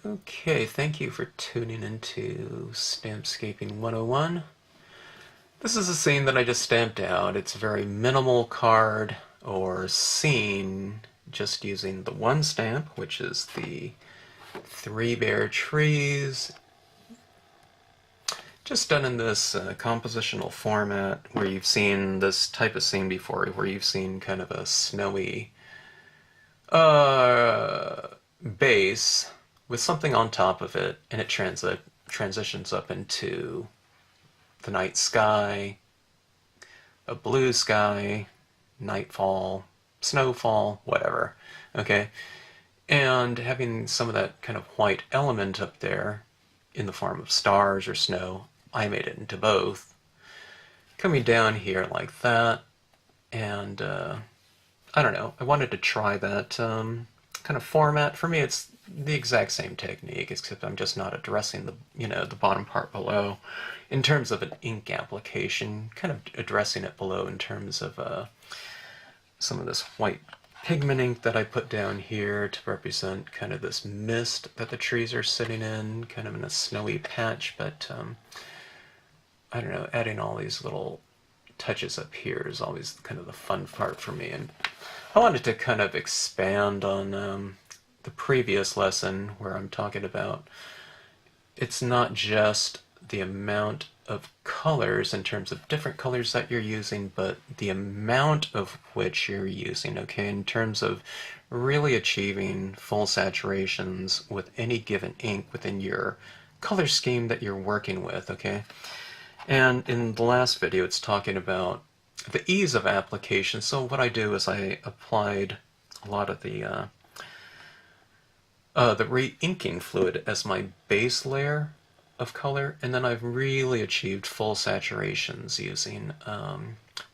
Okay, thank you for tuning into Stampscaping 101. This is a scene that I just stamped out. It's a very minimal card or scene just using the one stamp, which is the 3 bare trees, just done in this compositional format where you've seen this type of scene before, where you've seen kind of a snowy base with something on top of it, and it transitions up into the night sky, a blue sky, nightfall, snowfall, whatever, okay? And having some of that kind of white element up there in the form of stars or snow, I made it into both. Coming down here like that, and I don't know, I wanted to try that kind of format. For me, it's the exact same technique, except I'm just not addressing the, the bottom part below in terms of an ink application, kind of addressing it below in terms of some of this white pigment ink that I put down here to represent kind of this mist that the trees are sitting in, kind of in a snowy patch, but I don't know, adding all these little touches up here is always kind of the fun part for me. And I wanted to kind of expand on the previous lesson where I'm talking about it's not just the amount of colors in terms of different colors that you're using, but the amount of which you're using, okay, in terms of really achieving full saturations with any given ink within your color scheme that you're working with, okay? And in the last video, it's talking about the ease of application. So what I do is I applied a lot of the re-inking fluid as my base layer of color, and then I've really achieved full saturations using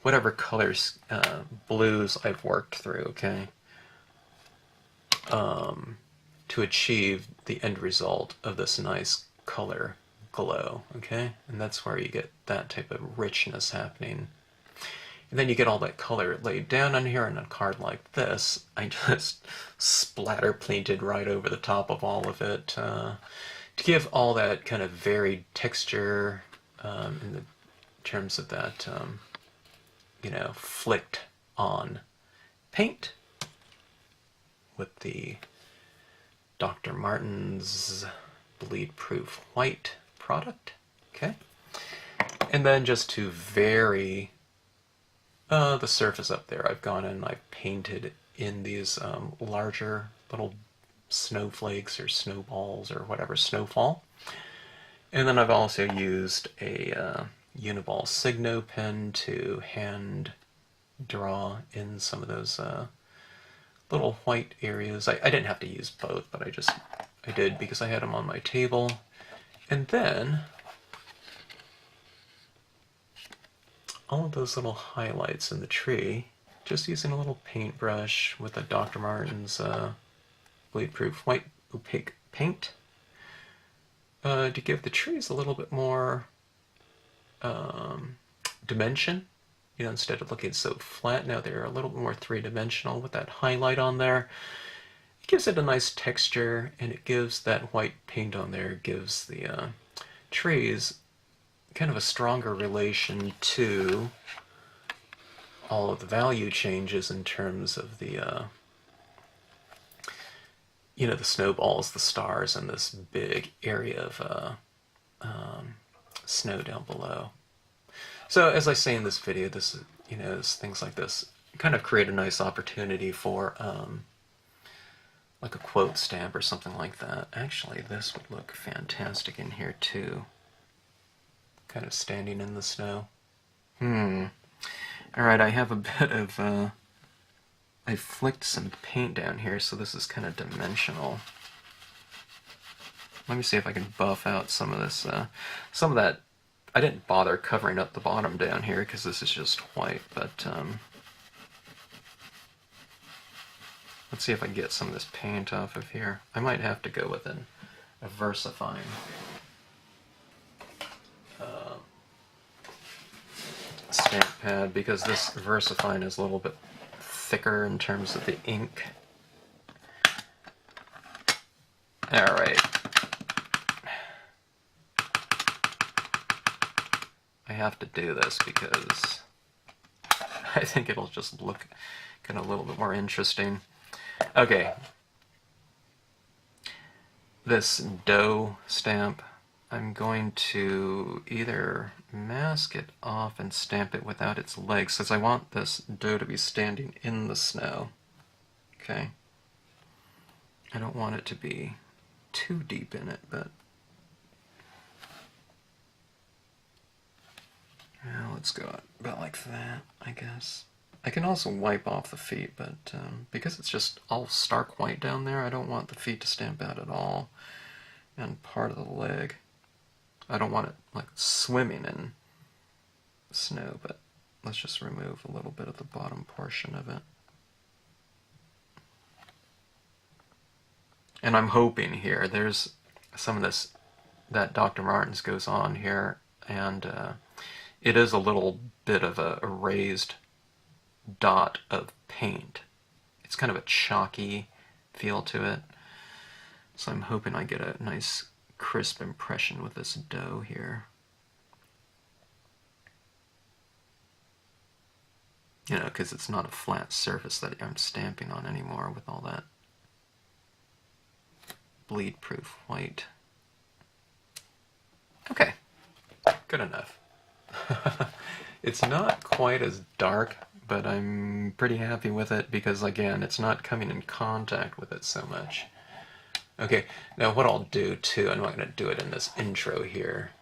whatever colors, blues I've worked through, okay, to achieve the end result of this nice color glow, okay? And that's where you get that type of richness happening. And then you get all that color laid down on here. On a card like this, I just splatter painted right over the top of all of it to give all that kind of varied texture in the terms of that, flicked on paint with the Dr. Martin's bleed proof white product, okay? And then just to vary the surface up there, I've gone in and I've painted in these larger little snowflakes or snowballs or whatever, snowfall. And then I've also used a Uniball Signo pen to hand draw in some of those little white areas. I didn't have to use both, but I did because I had them on my table. And then all of those little highlights in the tree, just using a little paintbrush with a Dr. Martin's bleed-proof white opaque paint to give the trees a little bit more dimension. Instead of looking so flat, now they're a little more three-dimensional with that highlight on there. It gives it a nice texture, and it gives that white paint on there, gives the trees kind of a stronger relation to all of the value changes in terms of the the snowballs, the stars, and this big area of snow down below. So as I say in this video, this things like this kind of create a nice opportunity for like a quote stamp or something like that. Actually, this would look fantastic in here too. Kind of standing in the snow. Alright, I have a bit of, I flicked some paint down here, so this is kind of dimensional. Let me see if I can buff out some of this, some of that. I didn't bother covering up the bottom down here because this is just white, but let's see if I can get some of this paint off of here. I might have to go with a versifying stamp pad because this versifying is a little bit thicker in terms of the ink. Alright, have to do this because I think it'll just look kind of a little bit more interesting. Okay. This dough stamp, I'm going to either mask it off and stamp it without its legs, because I want this dough to be standing in the snow. Okay. I don't want it to be too deep in it, but well, let's go about like that, I guess. I can also wipe off the feet, but because it's just all stark white down there, I don't want the feet to stamp out at all, and part of the leg. I don't want it like swimming in snow, but let's just remove a little bit of the bottom portion of it. And I'm hoping here, there's some of this that Dr. Martens goes on here, and it is a little bit of a raised dot of paint. It's kind of a chalky feel to it. So I'm hoping I get a nice crisp impression with this dough here. You know, because it's not a flat surface that I'm stamping on anymore with all that bleed-proof white. Okay, good enough. It's not quite as dark, but I'm pretty happy with it because, again, it's not coming in contact with it so much. Okay, now what I'll do too, I'm not going to do it in this intro here,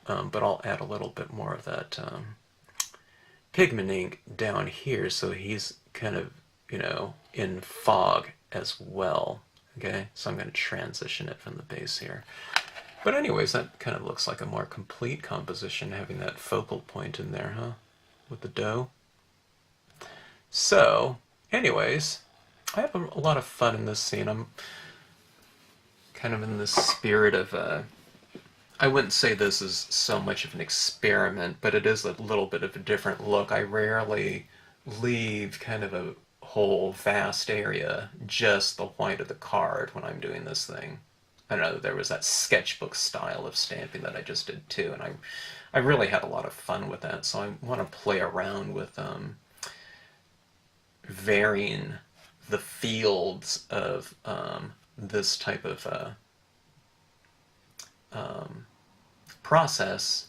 but I'll add a little bit more of that pigment ink down here so he's kind of, you know, in fog as well. Okay, so I'm going to transition it from the base here. But anyways, that kind of looks like a more complete composition, having that focal point in there, huh? With the dough. So, anyways, I have a lot of fun in this scene. I'm kind of in the spirit of, I wouldn't say this is so much of an experiment, but it is a little bit of a different look. I rarely leave kind of a whole vast area just the white of the card when I'm doing this thing. I know there was that sketchbook style of stamping that I just did too, and I really had a lot of fun with that, so I want to play around with varying the fields of this type of process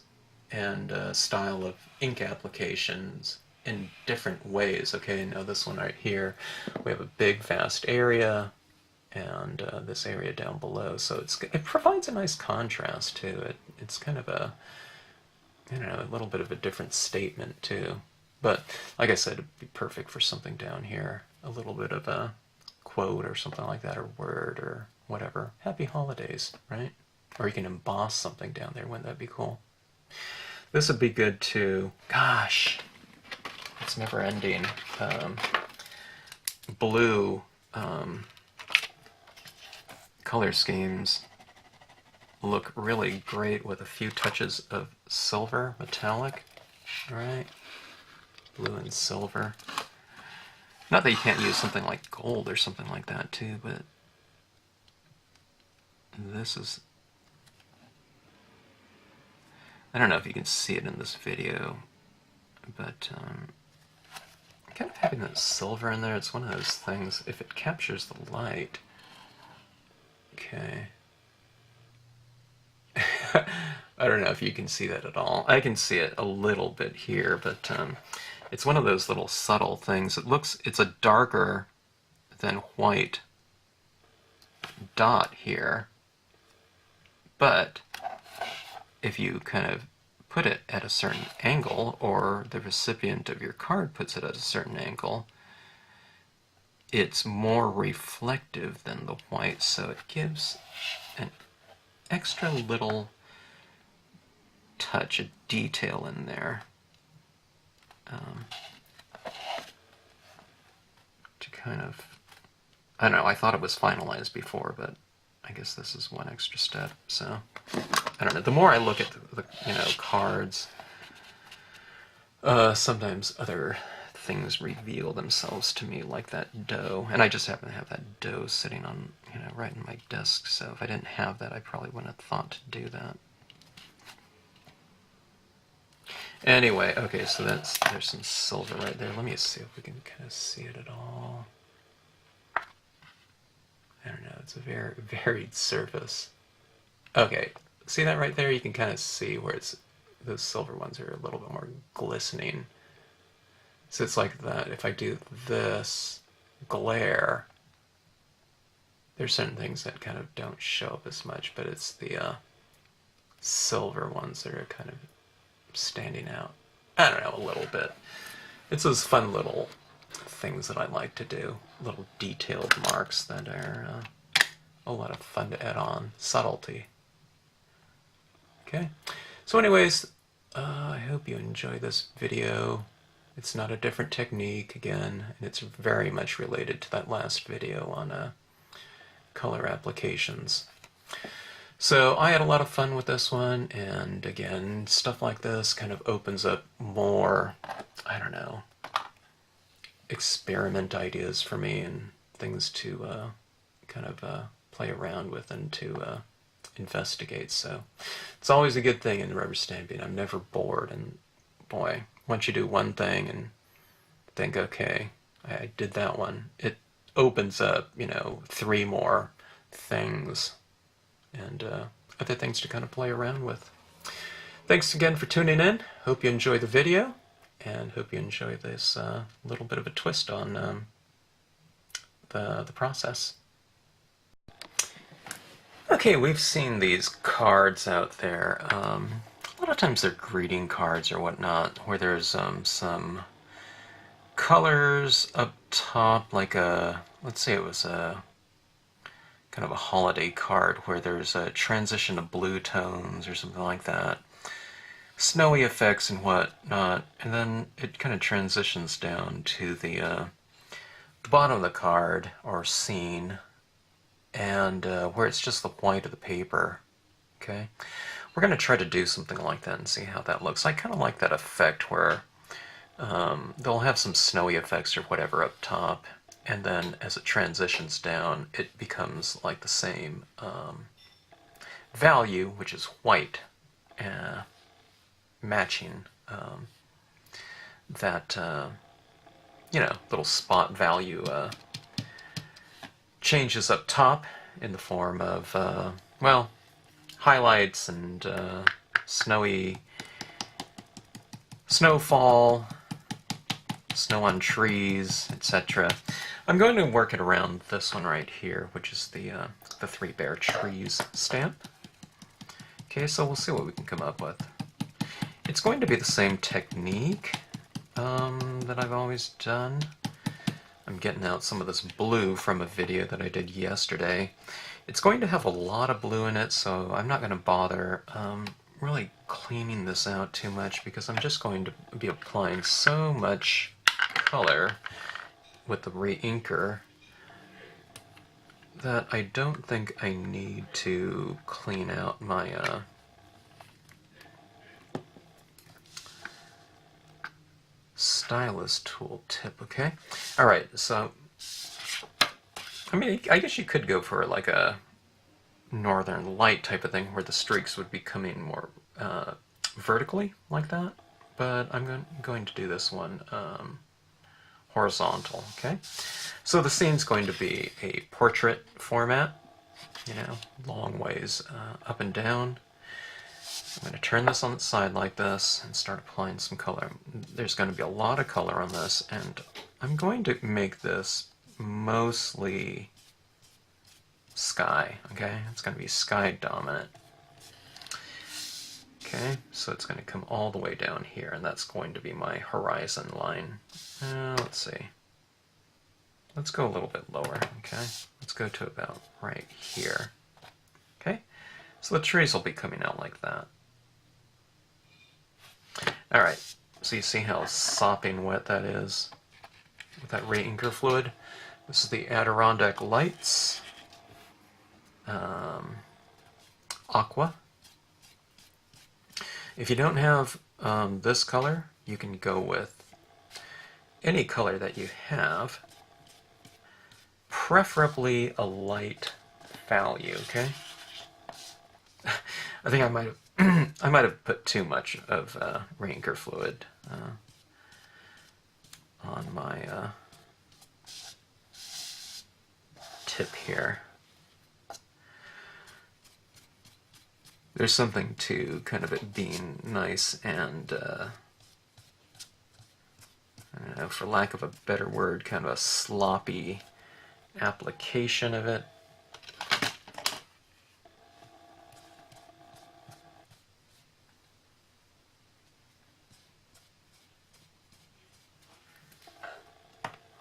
and style of ink applications in different ways. Okay, now this one right here, we have a big vast area and this area down below, so it provides a nice contrast too. It's kind of a, you know, a little bit of a different statement too. But like I said, it'd be perfect for something down here, a little bit of a quote or something like that, or word or whatever. Happy holidays, right? Or you can emboss something down there. Wouldn't that be cool? This would be good too. Gosh, it's never ending. Blue color schemes look really great with a few touches of silver, metallic, right? Blue and silver. Not that you can't use something like gold or something like that too, but this is, I don't know if you can see it in this video, but kind of having that silver in there, it's one of those things, if it captures the light. Okay. I don't know if you can see that at all. I can see it a little bit here, but it's one of those little subtle things. It's a darker than white dot here, but if you kind of put it at a certain angle, or the recipient of your card puts it at a certain angle, it's more reflective than the white, so it gives an extra little touch of detail in there to kind of, I don't know, I thought it was finalized before, but I guess this is one extra step. So I don't know, the more I look at the you know, cards, sometimes other things reveal themselves to me, like that dough, and I just happen to have that dough sitting on, you know, right in my desk, so if I didn't have that, I probably wouldn't have thought to do that. Anyway, okay, so there's some silver right there. Let me see if we can kind of see it at all. I don't know, it's a very varied surface. Okay, see that right there? You can kind of see where those silver ones are a little bit more glistening. So it's like that. If I do this glare, there's certain things that kind of don't show up as much, but it's the silver ones that are kind of standing out. I don't know, a little bit. It's those fun little things that I like to do. Little detailed marks that are a lot of fun to add on. Subtlety. Okay. So anyways, I hope you enjoy this video. It's not a different technique, again, and it's very much related to that last video on color applications. So I had a lot of fun with this one, and again, stuff like this kind of opens up more, I don't know, experiment ideas for me and things to kind of play around with and to investigate. So it's always a good thing in rubber stamping. I'm never bored, and boy, once you do one thing and think, okay, I did that one, it opens up, 3 more things and other things to kind of play around with. Thanks again for tuning in. Hope you enjoy the video, and hope you enjoy this little bit of a twist on the process. Okay, we've seen these cards out there. A lot of times they're greeting cards or whatnot, where there's some colors up top, like let's say it was a kind of a holiday card where there's a transition of blue tones or something like that. Snowy effects and whatnot, and then it kind of transitions down to the bottom of the card or scene, and where it's just the white of the paper. Okay, we're going to try to do something like that and see how that looks. I kind of like that effect where they'll have some snowy effects or whatever up top, and then as it transitions down, it becomes like the same value, which is white, matching that little spot value changes up top in the form of well, highlights and snowy snowfall, snow on trees, etc. I'm going to work it around this one right here, which is the 3 Bare Trees stamp. Okay, so we'll see what we can come up with. It's going to be the same technique that I've always done. I'm getting out some of this blue from a video that I did yesterday. It's going to have a lot of blue in it, so I'm not going to bother really cleaning this out too much, because I'm just going to be applying so much color with the re-inker that I don't think I need to clean out my stylus tool tip. Okay, alright, so I mean, I guess you could go for like a northern light type of thing where the streaks would be coming more vertically like that, but I'm going to do this one horizontal. Okay, so the scene's going to be a portrait format, long ways up and down. I'm going to turn this on its side like this and start applying some color. There's going to be a lot of color on this, and I'm going to make this mostly sky. Okay, it's going to be sky dominant. Okay, so it's going to come all the way down here, and that's going to be my horizon line. Let's see. Let's go a little bit lower. Okay, let's go to about right here. Okay, so the trees will be coming out like that. Alright, so you see how sopping wet that is with that re-inker fluid. This is the Adirondack Lights Aqua. If you don't have this color, you can go with any color that you have, preferably a light value, okay? I think I might have I might have put too much of Ranger fluid on my tip here. There's something to kind of it being nice and, I don't know, for lack of a better word, kind of a sloppy application of it.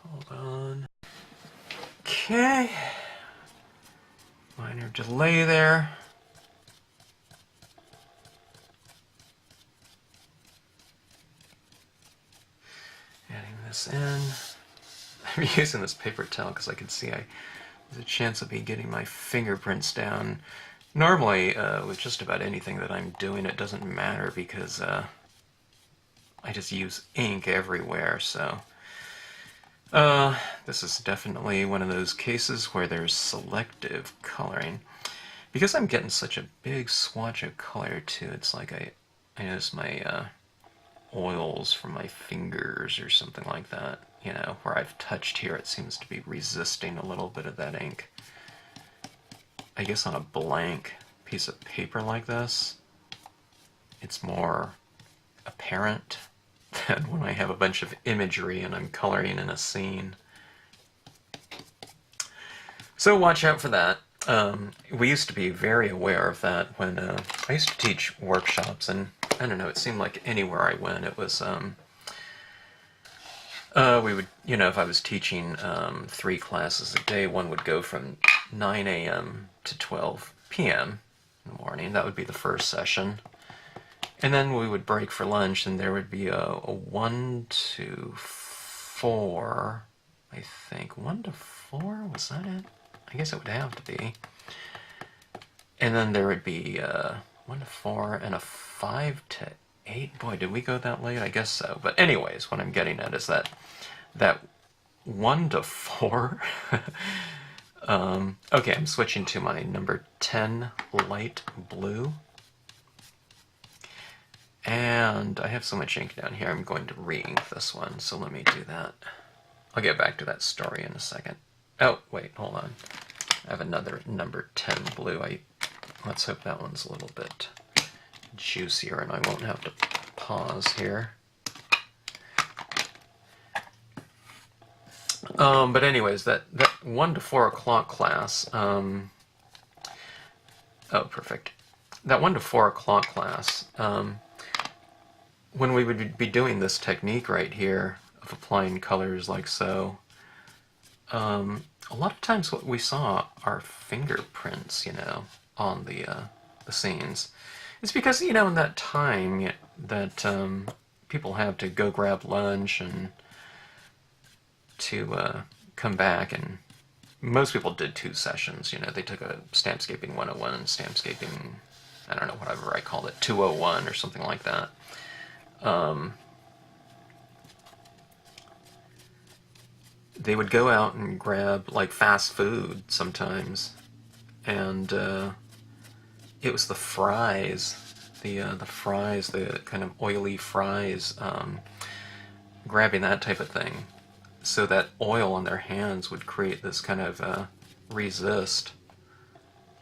Hold on. Okay. Minor delay there. Adding this in. I'm using this paper towel because I can see there's a chance of me getting my fingerprints down. Normally, with just about anything that I'm doing, it doesn't matter because I just use ink everywhere, so this is definitely one of those cases where there's selective coloring. Because I'm getting such a big swatch of color too, it's like I notice my oils from my fingers or something like that, you know, where I've touched here, it seems to be resisting a little bit of that ink. I guess on a blank piece of paper like this, it's more apparent than when I have a bunch of imagery and I'm coloring in a scene. So watch out for that. We used to be very aware of that when I used to teach workshops, and I don't know, it seemed like anywhere I went, it was, we would, you know, if I was teaching 3 classes a day, one would go from 9 a.m. to 12 p.m. in the morning. That would be the first session. And then we would break for lunch, and there would be a 1 to 4, I think. 1 to 4? Was that it? I guess it would have to be. And then there would be 1 to 4 and a 5 to 8. Boy, did we go that late? I guess so. But anyways, what I'm getting at is that 1 to 4... okay, I'm switching to my number 10 light blue. And I have so much ink down here, I'm going to re-ink this one, so let me do that. I'll get back to that story in a second. Oh, wait, hold on. I have another number 10 blue. Let's hope that one's a little bit juicier and I won't have to pause here. But anyways, that 1 to 4 o'clock class, oh, perfect. That 1 to 4 o'clock class, when we would be doing this technique right here of applying colors like so, a lot of times what we saw are fingerprints, you know, on the scenes. It's because, you know, in that time that people have to go grab lunch and to come back, and most people did 2 sessions, you know, they took a Stampscaping 101 and Stampscaping, I don't know, whatever I called it, 201 or something like that. They would go out and grab, like, fast food sometimes, and it was the fries, the fries, the kind of oily fries, grabbing that type of thing, so that oil on their hands would create this kind of resist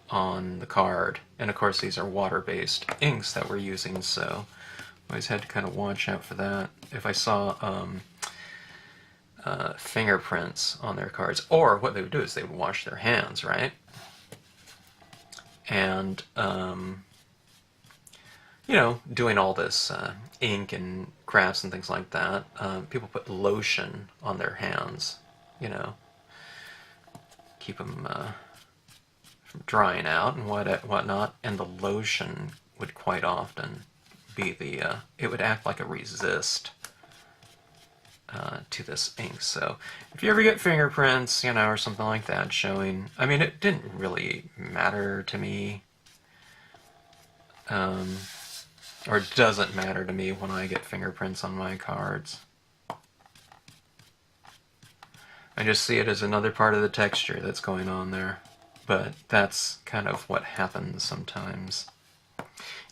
on the card. And of course these are water-based inks that we're using, so I always had to kind of watch out for that. If I saw fingerprints on their cards, or what they would do is they would wash their hands, right? And you know, doing all this ink and crafts and things like that, people put lotion on their hands, you know, keep them from drying out and whatnot, and the lotion would quite often be the, it would act like a resist to this ink. So if you ever get fingerprints, you know, or something like that showing, I mean, it didn't really matter to me, or it doesn't matter to me when I get fingerprints on my cards. I just see it as another part of the texture that's going on there, but that's kind of what happens sometimes.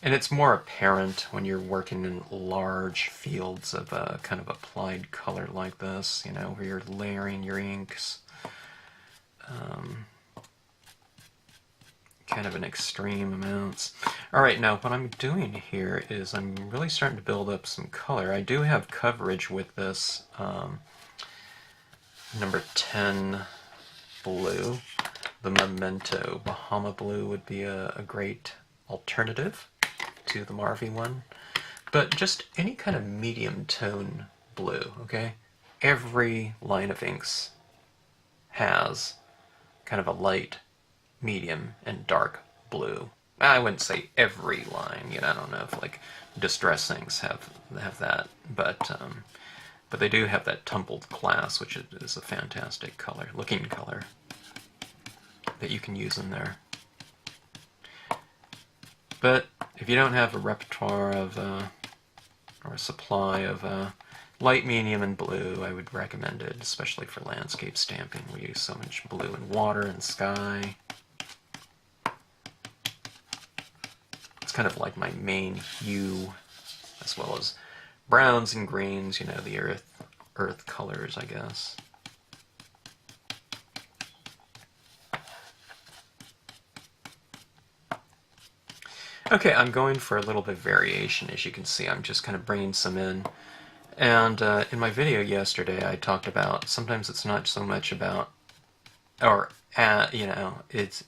And it's more apparent when you're working in large fields of kind of applied color like this, you know, where you're layering your inks. Kind of in extreme amounts. Alright, now what I'm doing here is I'm really starting to build up some color. I do have coverage with this number 10 blue. The Memento Bahama blue would be a great alternative to the Marvy one. But just any kind of medium tone blue, okay? Every line of inks has kind of a light, medium, and dark blue. I wouldn't say every line, you know, I don't know if like Distress inks have that, but they do have that tumbled glass, which is a fantastic color, looking color that you can use in there. But if you don't have a repertoire of, or a supply of light, medium, and blue, I would recommend it, especially for landscape stamping. We use so much blue in water and sky. It's kind of like my main hue, as well as browns and greens, you know, the earth colors, I guess. Okay, I'm going for a little bit of variation. As you can see, I'm just kind of bringing some in. And in my video yesterday, I talked about sometimes it's not so much about, or you know, it's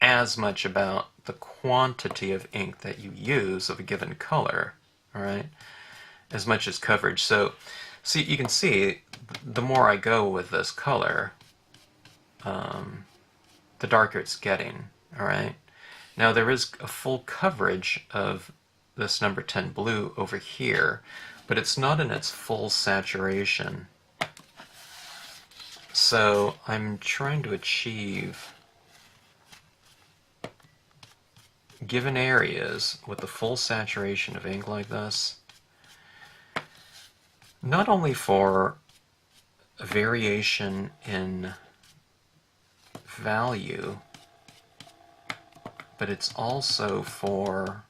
as much about the quantity of ink that you use of a given color, all right, as much as coverage. So, see, you can see the more I go with this color, the darker it's getting, all right. Now there is a full coverage of this number 10 blue over here, but it's not in its full saturation. So I'm trying to achieve given areas with the full saturation of ink like this, not only for a variation in value, but it's also for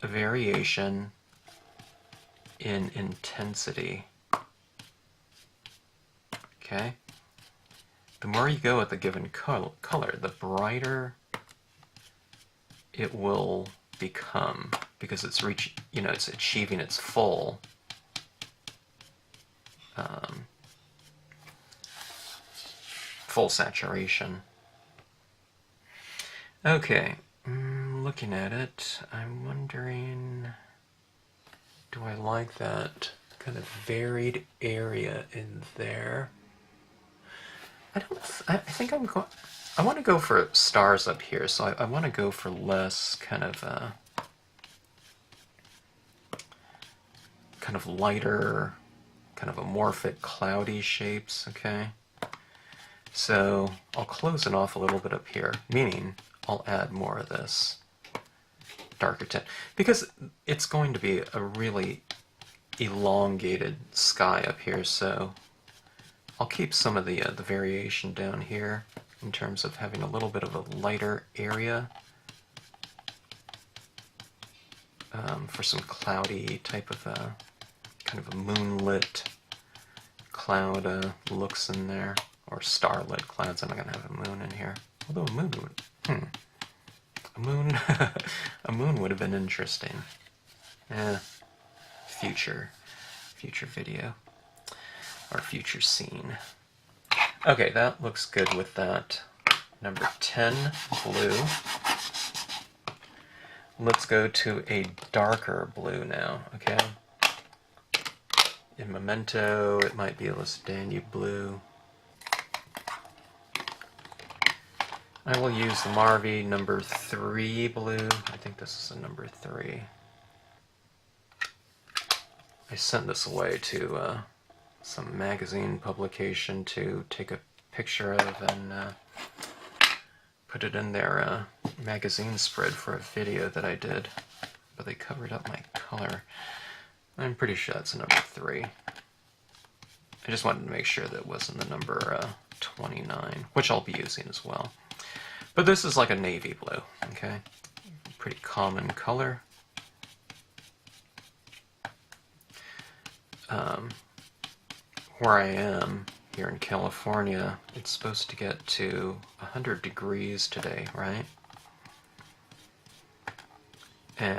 a variation in intensity. Okay? The more you go with a given color, the brighter it will become, because it's it's achieving its full full saturation. Okay, looking at it, I'm wondering, do I like that kind of varied area in there? I think I want to go for stars up here, so I want to go for less kind of lighter, kind of amorphic, cloudy shapes, okay? So I'll close it off a little bit up here, meaning I'll add more of this darker tint, because it's going to be a really elongated sky up here, so I'll keep some of the variation down here in terms of having a little bit of a lighter area for some cloudy type of kind of a moonlit cloud looks in there, or starlit clouds. I'm not going to have a moon in here, although a moon would, a moon would have been interesting. Future video, or future scene. Okay, that looks good with that number 10 blue. Let's go to a darker blue now, okay? In Memento, it might be a Danube blue. I will use the Marvy number 3 blue. I think this is a number 3. I sent this away to some magazine publication to take a picture of and put it in their magazine spread for a video that I did, but they covered up my color. I'm pretty sure that's a number 3. I just wanted to make sure that it wasn't the number 29, which I'll be using as well. But this is like a navy blue, okay? pretty common color. Where I am here in California, it's supposed to get to 100 degrees today, right?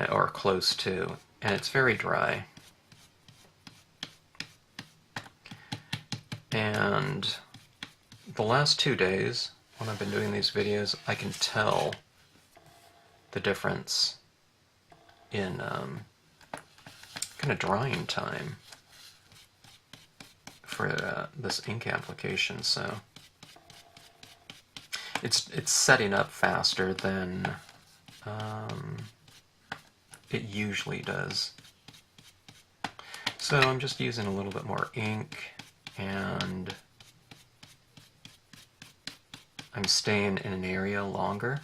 Or close to, and it's very dry. And the last 2 days, when I've been doing these videos, I can tell the difference in kind of drying time for this ink application. So it's setting up faster than it usually does. So I'm just using a little bit more ink, and I'm staying in an area longer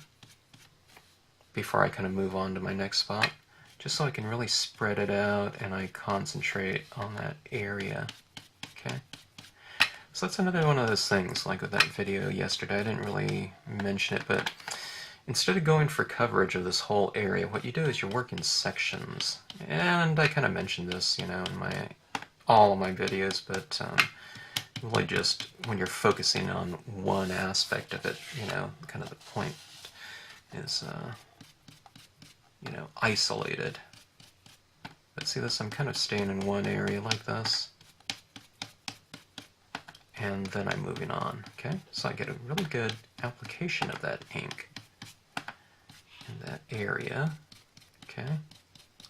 before I kind of move on to my next spot, just so I can really spread it out and I concentrate on that area. Okay, so that's another one of those things, like with that video yesterday, I didn't really mention it, but instead of going for coverage of this whole area, what you do is you work in sections. And I kind of mentioned this, you know, in all of my videos, but really just when you're focusing on one aspect of it, you know, kind of the point is, you know, isolated. But see this, I'm kind of staying in one area like this, and then I'm moving on, okay? So I get a really good application of that ink in that area, okay?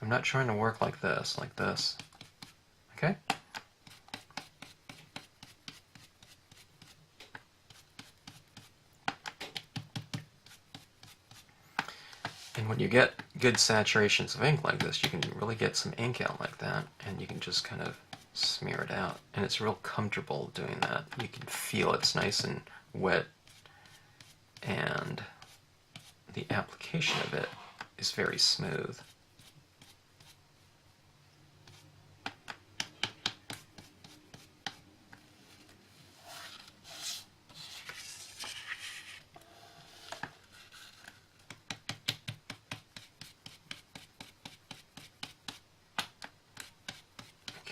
I'm not trying to work like this, okay? And when you get good saturations of ink like this, you can really get some ink out like that, and you can just kind of smear it out. And it's real comfortable doing that. You can feel it's nice and wet, and the application of it is very smooth.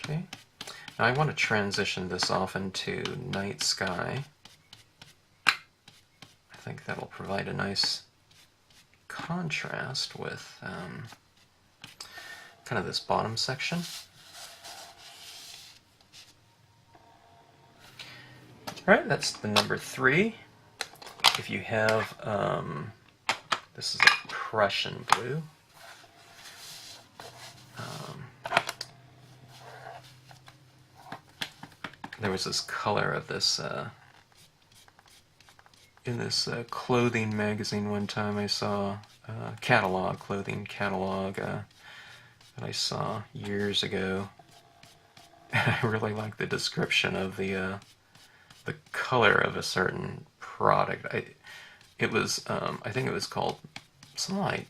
Okay, now I want to transition this off into night sky. I think that'll provide a nice contrast with kind of this bottom section. Alright, that's the number 3. If you have, this is a Prussian blue. There was this color of this in this clothing magazine one time. I saw a catalog, clothing catalog that I saw years ago. I really like the description of the color of a certain product. It was I think it was called something like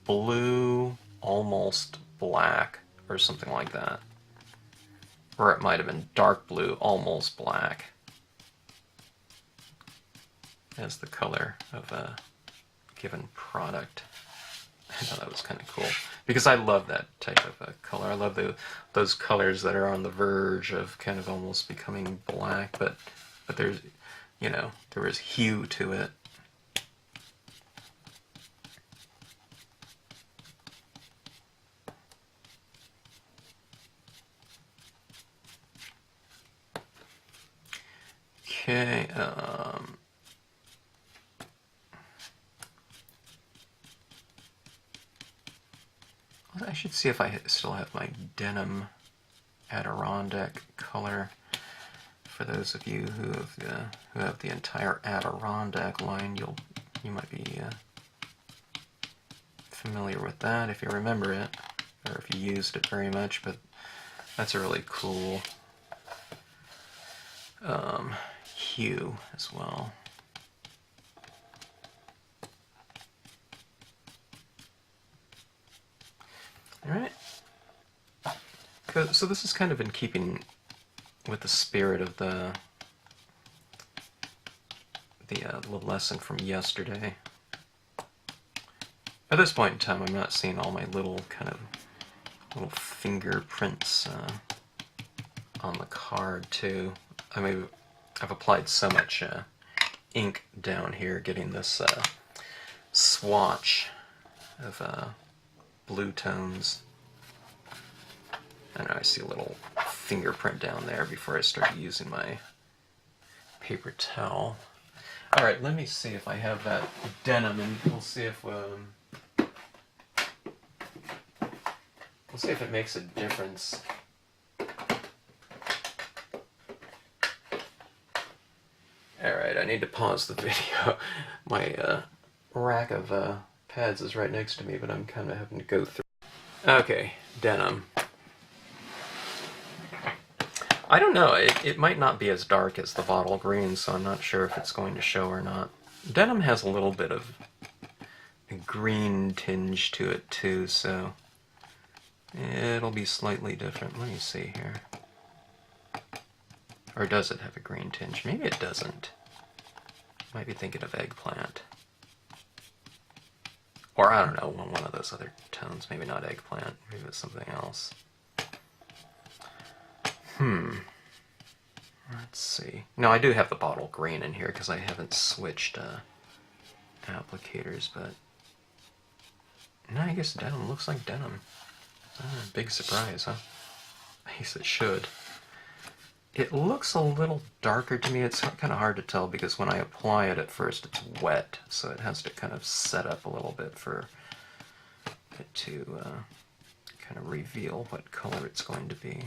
blue, almost black, or something like that. Or it might have been dark blue, almost black, as the color of a given product. I thought that was kind of cool, because I love that type of color. I love those colors that are on the verge of kind of almost becoming black, but there's, you know, there is hue to it. Okay, I should see if I still have my denim Adirondack color. For those of you who have the entire Adirondack line, you might be familiar with that if you remember it, or if you used it very much. But that's a really cool hue as well. Alright, so this is kind of in keeping with the spirit of the little lesson from yesterday At this point in time, I'm not seeing all my little kind of little fingerprints on the card too. I mean, I've applied so much ink down here, getting this swatch of blue tones. I know I see a little fingerprint down there before I start using my paper towel. All right, let me see if I have that denim, and we'll see if it makes a difference. Alright, I need to pause the video. My rack of pads is right next to me, but I'm kind of having to go through. Okay, denim. I don't know, it might not be as dark as the bottle green, so I'm not sure if it's going to show or not. Denim has a little bit of a green tinge to it too, so it'll be slightly different. Let me see here. Or does it have a green tinge? Maybe it doesn't. Might be thinking of eggplant. Or I don't know, one of those other tones. Maybe not eggplant. Maybe it's something else. Let's see. No, I do have the bottle green in here because I haven't switched applicators, but no, I guess denim looks like denim. Big surprise, huh? I guess it should. It looks a little darker to me. It's kind of hard to tell because when I apply it at first it's wet, so it has to kind of set up a little bit for it to kind of reveal what color it's going to be.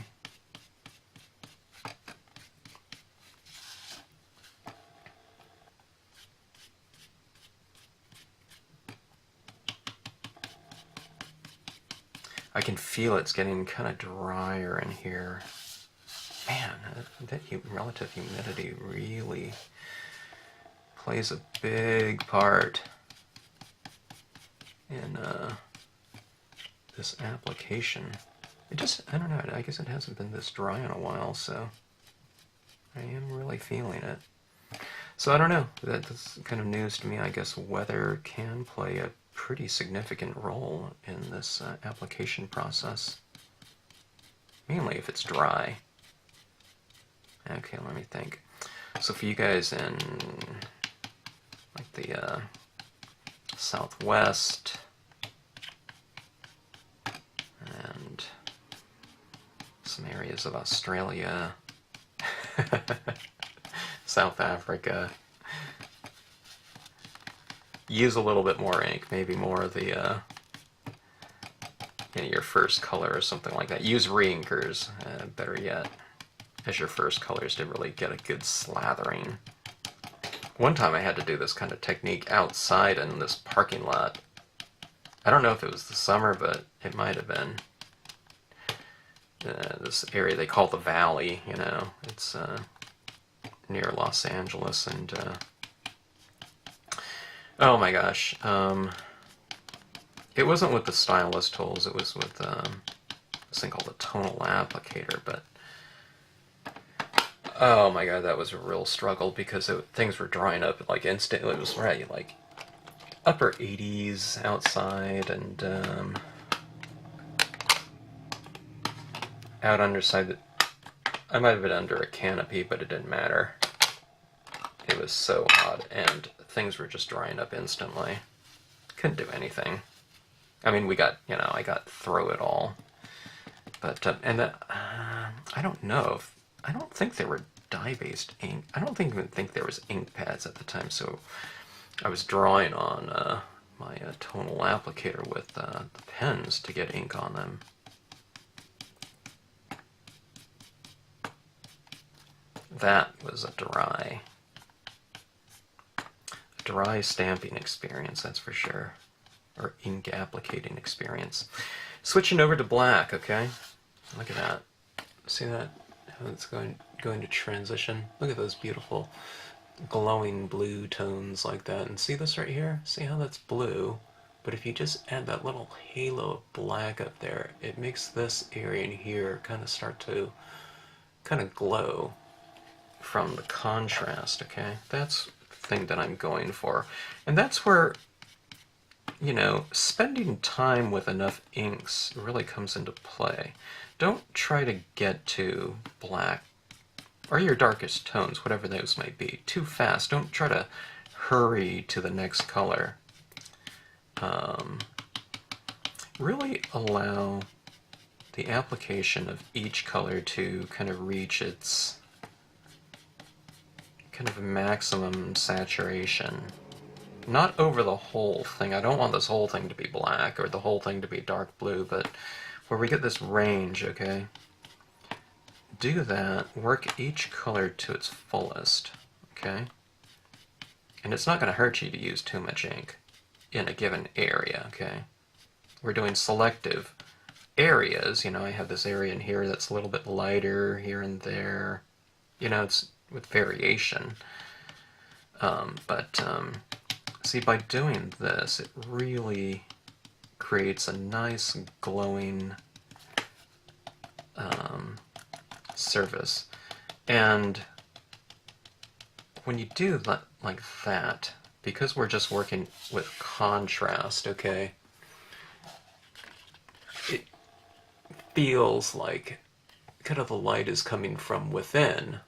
I can feel it's getting kind of drier in here. Man, that relative humidity really plays a big part in this application. It just, I don't know, I guess it hasn't been this dry in a while, so I am really feeling it. So I don't know, that's kind of news to me. I guess weather can play a pretty significant role in this application process, mainly if it's dry. Okay, let me think. So for you guys in like the Southwest and some areas of Australia, South Africa, use a little bit more ink, maybe more of the, your first color or something like that. Use re-inkers, better yet, as your first colors to really get a good slathering. One time I had to do this kind of technique outside in this parking lot. I don't know if it was the summer, but it might have been. This area they call the Valley, you know, it's near Los Angeles, and oh my gosh, it wasn't with the Stylus Tools, it was with this thing called a tonal applicator, but oh my god, that was a real struggle because things were drying up like instantly. It was right, like upper 80s outside, and out underside, I might have been under a canopy, but it didn't matter. It was so hot, and things were just drying up instantly. Couldn't do anything. I mean, we got, you know, I got through it all. But, and that, I don't know if, I don't think there were dye-based ink. I don't even think there was ink pads at the time, so I was drawing on my tonal applicator with the pens to get ink on them. That was a dry stamping experience, that's for sure. Or ink applicating experience. Switching over to black, okay? Look at that. See that? How it's going to transition. Look at those beautiful glowing blue tones like that. And see this right here? See how that's blue? But if you just add that little halo of black up there, it makes this area in here kind of start to kind of glow from the contrast, okay? That's the thing that I'm going for. And that's where, you know, spending time with enough inks really comes into play. Don't try to get to black, or your darkest tones, whatever those might be, too fast. Don't try to hurry to the next color. Really allow the application of each color to kind of reach its kind of maximum saturation. Not over the whole thing. I don't want this whole thing to be black or the whole thing to be dark blue, but where we get this range, okay? Do that, work each color to its fullest, okay? And it's not going to hurt you to use too much ink in a given area, okay? We're doing selective areas, you know, I have this area in here that's a little bit lighter here and there. You know, it's with variation. See, by doing this, it really creates a nice glowing surface. And when you do that, like that, because we're just working with contrast, okay, it feels like kind of the light is coming from within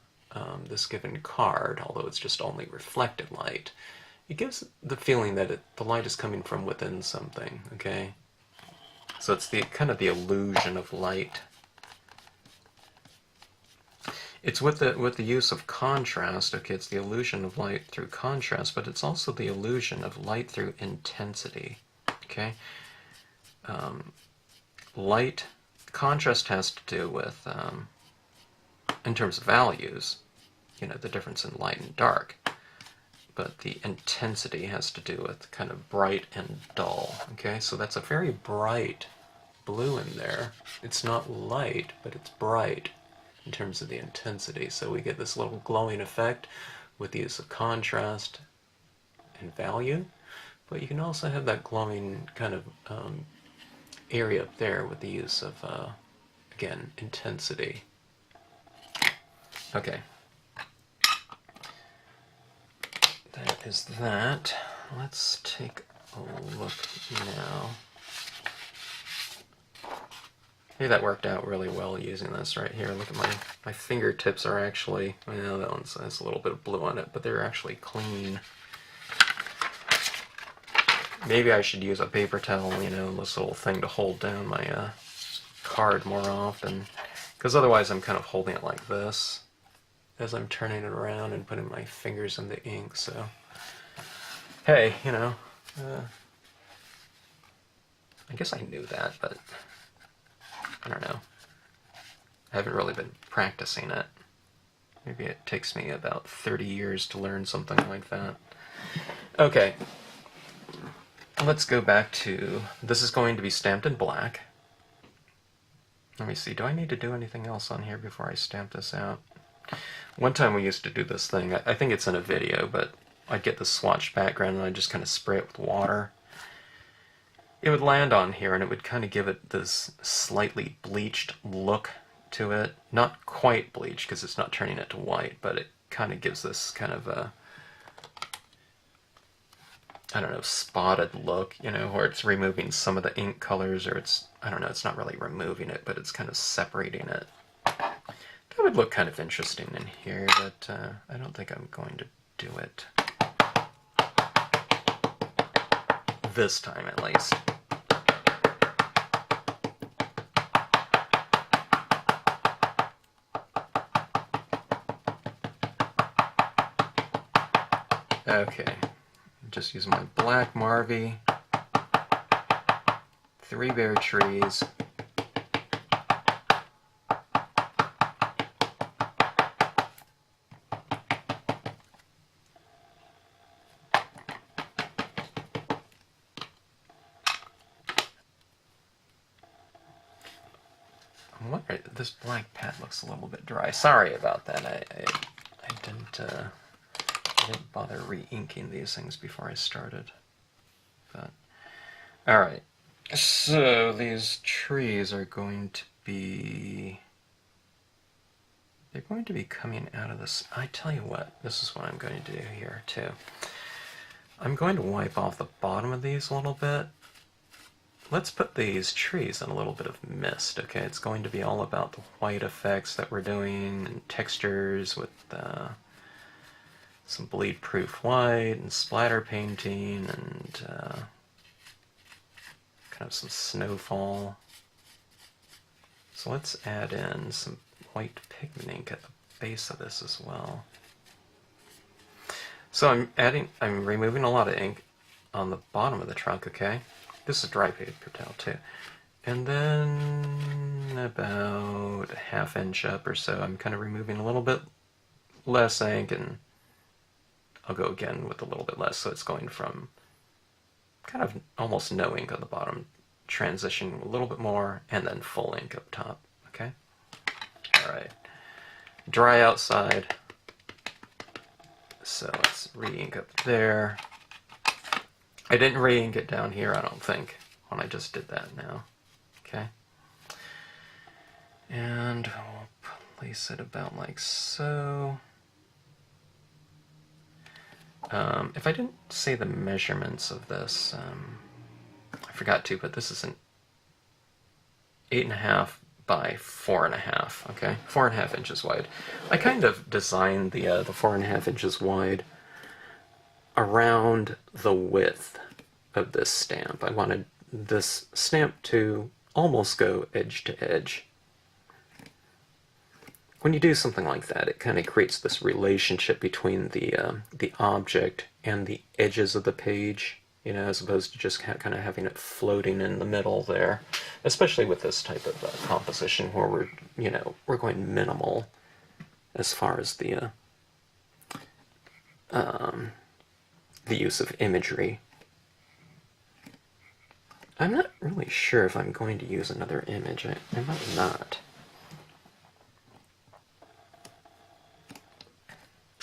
this given card, although it's just only reflected light. It gives the feeling that the light is coming from within something, okay? So it's the kind of the illusion of light. It's with the use of contrast, okay, it's the illusion of light through contrast, but it's also the illusion of light through intensity, okay? Light, contrast has to do with, in terms of values, you know, the difference in light and dark. But the intensity has to do with kind of bright and dull, okay? So that's a very bright blue in there. It's not light, but it's bright in terms of the intensity. So we get this little glowing effect with the use of contrast and value, but you can also have that glowing kind of area up there with the use of, again, intensity. Okay. That is that. Let's take a look now. Hey, that worked out really well using this right here. Look at my fingertips are actually, well, that one has a little bit of blue on it, but they're actually clean. Maybe I should use a paper towel, you know, this little thing to hold down my card more often, because otherwise I'm kind of holding it like this as I'm turning it around and putting my fingers in the ink, so hey, you know, I guess I knew that, but I don't know. I haven't really been practicing it. Maybe it takes me about 30 years to learn something like that. Okay, let's go back to, this is going to be stamped in black. Let me see, do I need to do anything else on here before I stamp this out? One time we used to do this thing, I think it's in a video, but I'd get the swatched background and I'd just kind of spray it with water. It would land on here and it would kind of give it this slightly bleached look to it. Not quite bleached because it's not turning it to white, but it kind of gives this kind of a, I don't know, spotted look, you know, where it's removing some of the ink colors, or it's, I don't know, it's not really removing it, but it's kind of separating it. That would look kind of interesting in here, but I don't think I'm going to do it. This time, at least. Okay, just using my black Marvy, 3 bare trees. I'm wondering, this black pad looks a little bit dry. Sorry about that. I didn't bother re-inking these things before I started. But all right. So these trees are going to be, they're going to be coming out of this. I tell you what, this is what I'm going to do here too. I'm going to wipe off the bottom of these a little bit. Let's put these trees in a little bit of mist, okay? It's going to be all about the white effects that we're doing and textures with some bleed-proof white and splatter painting and kind of some snowfall. So let's add in some white pigment ink at the base of this as well. So I'm removing a lot of ink on the bottom of the trunk, okay? This is dry paper towel too. And then about a ½ inch up or so, I'm kind of removing a little bit less ink, and I'll go again with a little bit less, so it's going from kind of almost no ink on the bottom, transition a little bit more, and then full ink up top, okay? All right, dry outside, so let's re-ink up there. I didn't re-ink it down here, I don't think, when I just did that now, okay? And we'll place it about like so. If I didn't say the measurements of this, I forgot to, but this is an 8.5 by 4.5, okay? 4.5 inches wide. I kind of designed the 4.5 inches wide around the width of this stamp. I wanted this stamp to almost go edge to edge. When you do something like that, it kind of creates this relationship between the object and the edges of the page, you know, as opposed to just kind of having it floating in the middle there. Especially with this type of composition where we're going minimal as far as the use of imagery. I'm not really sure if I'm going to use another image. I might not.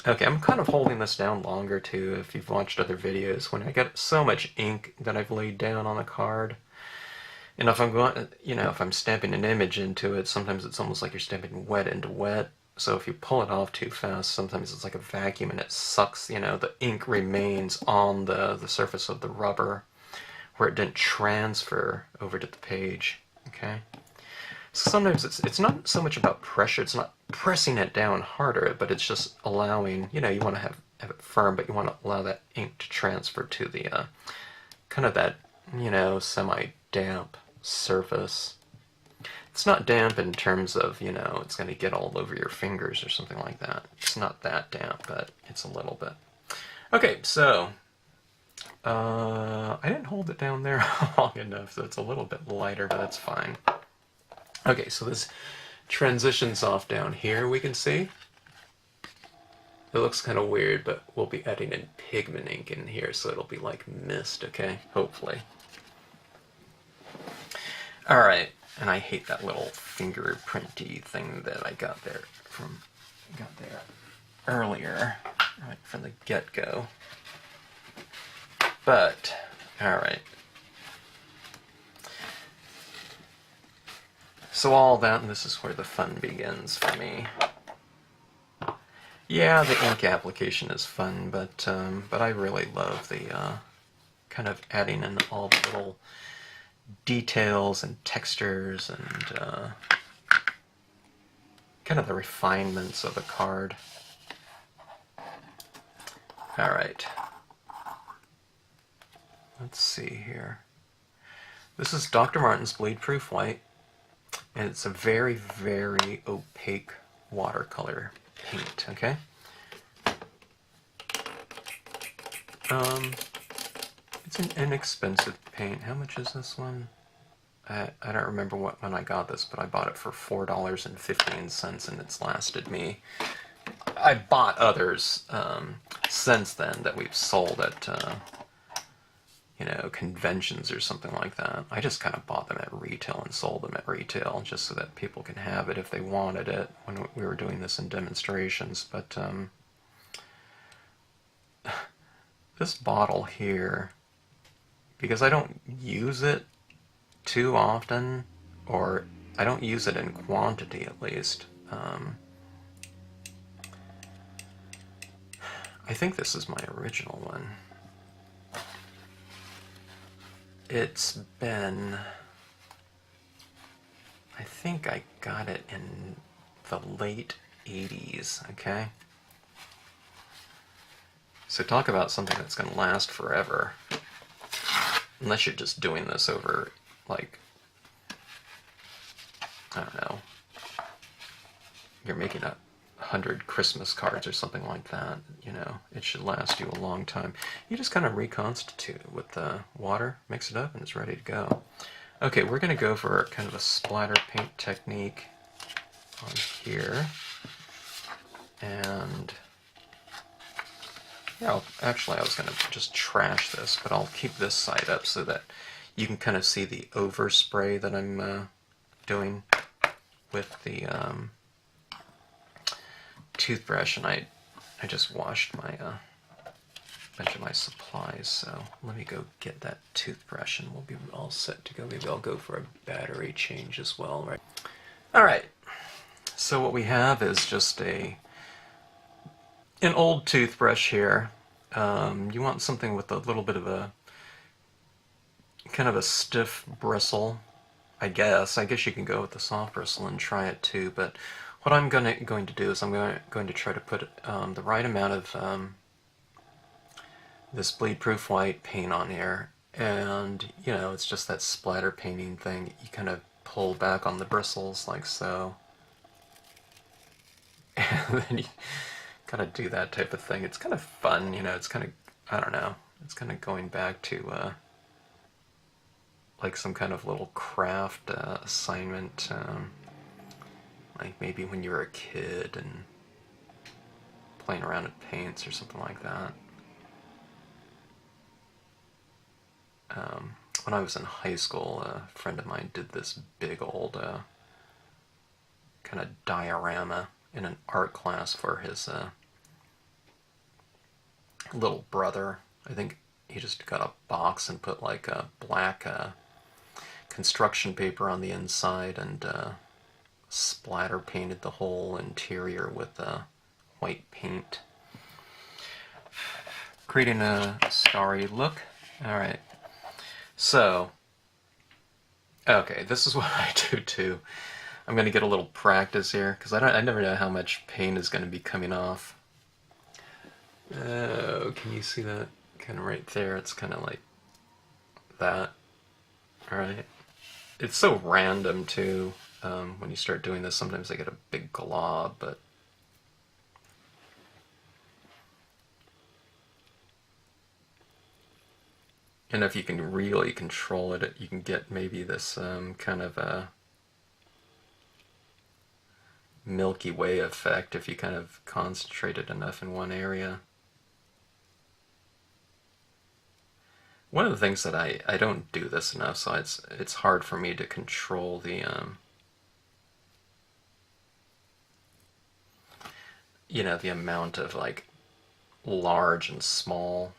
Okay, I'm kind of holding this down longer too, if you've watched other videos, when I get so much ink that I've laid down on a card. And if I'm going, if I'm stamping an image into it, sometimes it's almost like you're stamping wet into wet. So if you pull it off too fast, sometimes it's like a vacuum and it sucks, the ink remains on the surface of the rubber where it didn't transfer over to the page, okay? So sometimes it's not so much about pressure, it's not pressing it down harder, but it's just allowing, you want to have it firm, but you want to allow that ink to transfer to the, kind of that, semi-damp surface. It's not damp in terms of, it's going to get all over your fingers or something like that. It's not that damp, but it's a little bit. Okay, so, I didn't hold it down there long enough, so it's a little bit lighter, but that's fine. Okay, so this transitions off down here, we can see. It looks kind of weird, but we'll be adding in pigment ink in here, so it'll be like mist, okay? Hopefully. Alright, and I hate that little fingerprinty thing that I got there earlier, right from the get-go. But, alright. So all that, and this is where the fun begins for me. Yeah, the ink application is fun, but I really love the kind of adding in all the little details and textures and kind of the refinements of the card. All right. Let's see here. This is Dr. Martin's Bleed Proof White. And it's a very, very opaque watercolor paint, okay? It's an inexpensive paint. How much is this one? I don't remember when I got this, but I bought it for $4.15, and it's lasted me. I bought others since then that we've sold at conventions or something like that. I just kind of bought them at retail and sold them at retail just so that people can have it if they wanted it when we were doing this in demonstrations. But this bottle here, because I don't use it too often, or I don't use it in quantity at least, I think this is my original one. It's been, I think I got it in the late 80s, okay? So talk about something that's going to last forever. Unless you're just doing this over, like, I don't know, you're making 100 Christmas cards or something like that, you know, it should last you a long time. You just kind of reconstitute it with the water, mix it up, and it's ready to go. Okay, we're going to go for kind of a splatter paint technique on here. And yeah, actually I was going to just trash this, but I'll keep this side up so that you can kind of see the overspray that I'm doing with the toothbrush. And I just washed my bunch of my supplies, so let me go get that toothbrush and we'll be all set to go. Maybe I'll go for a battery change as well, right? Alright, so what we have is just an old toothbrush here. You want something with a little bit of a kind of a stiff bristle, I guess. I guess you can go with the soft bristle and try it too, but what I'm going to do is I'm going to try to put the right amount of this bleed-proof white paint on here, and you know, it's just that splatter painting thing. You kind of pull back on the bristles like so, and then you kind of do that type of thing. It's kind of fun, you know. It's kind of, I don't know, it's kind of going back to like some kind of little craft assignment, like maybe when you were a kid and playing around with paints or something like that. When I was in high school, a friend of mine did this big old kind of diorama in an art class for his little brother. I think he just got a box and put like a black construction paper on the inside and splatter painted the whole interior with white paint, creating a starry look. Alright. So, okay, this is what I do too. I'm going to get a little practice here, because I never know how much paint is going to be coming off. Oh, can you see that? Kind of right there, it's kind of like that. Alright. It's so random too, when you start doing this. Sometimes I get a big glob, but and if you can really control it, you can get maybe this kind of a Milky Way effect if you kind of concentrate it enough in one area. One of the things that I don't do this enough, so it's hard for me to control the you know, the amount of like large and small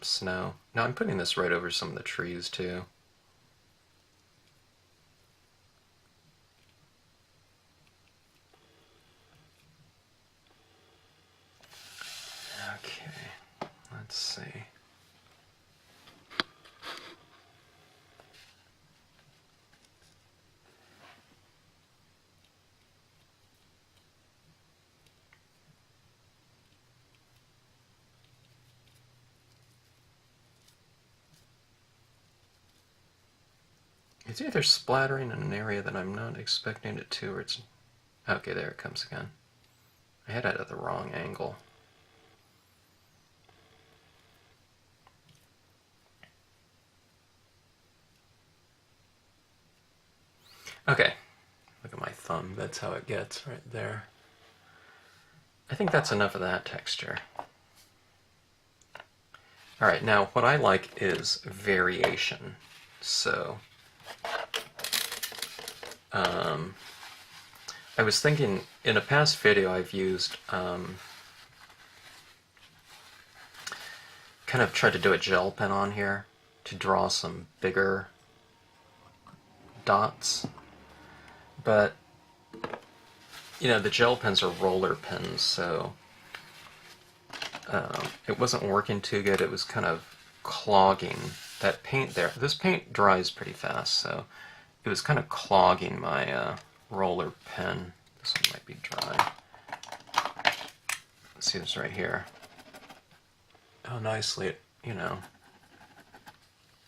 snow. Now I'm putting this right over some of the trees too. Okay, let's see. It's either splattering in an area that I'm not expecting it to, or it's... Okay, there it comes again. I had it at the wrong angle. Okay, look at my thumb, that's how it gets right there. I think that's enough of that texture. Alright, now what I like is variation. So, I was thinking, in a past video I've used, kind of tried to do a gel pen on here to draw some bigger dots, but you know, the gel pens are roller pens, so it wasn't working too good. It was kind of clogging that paint there. This paint dries pretty fast, so it was kind of clogging my roller pen. This one might be dry. Let's see this right here. How nicely it, you know,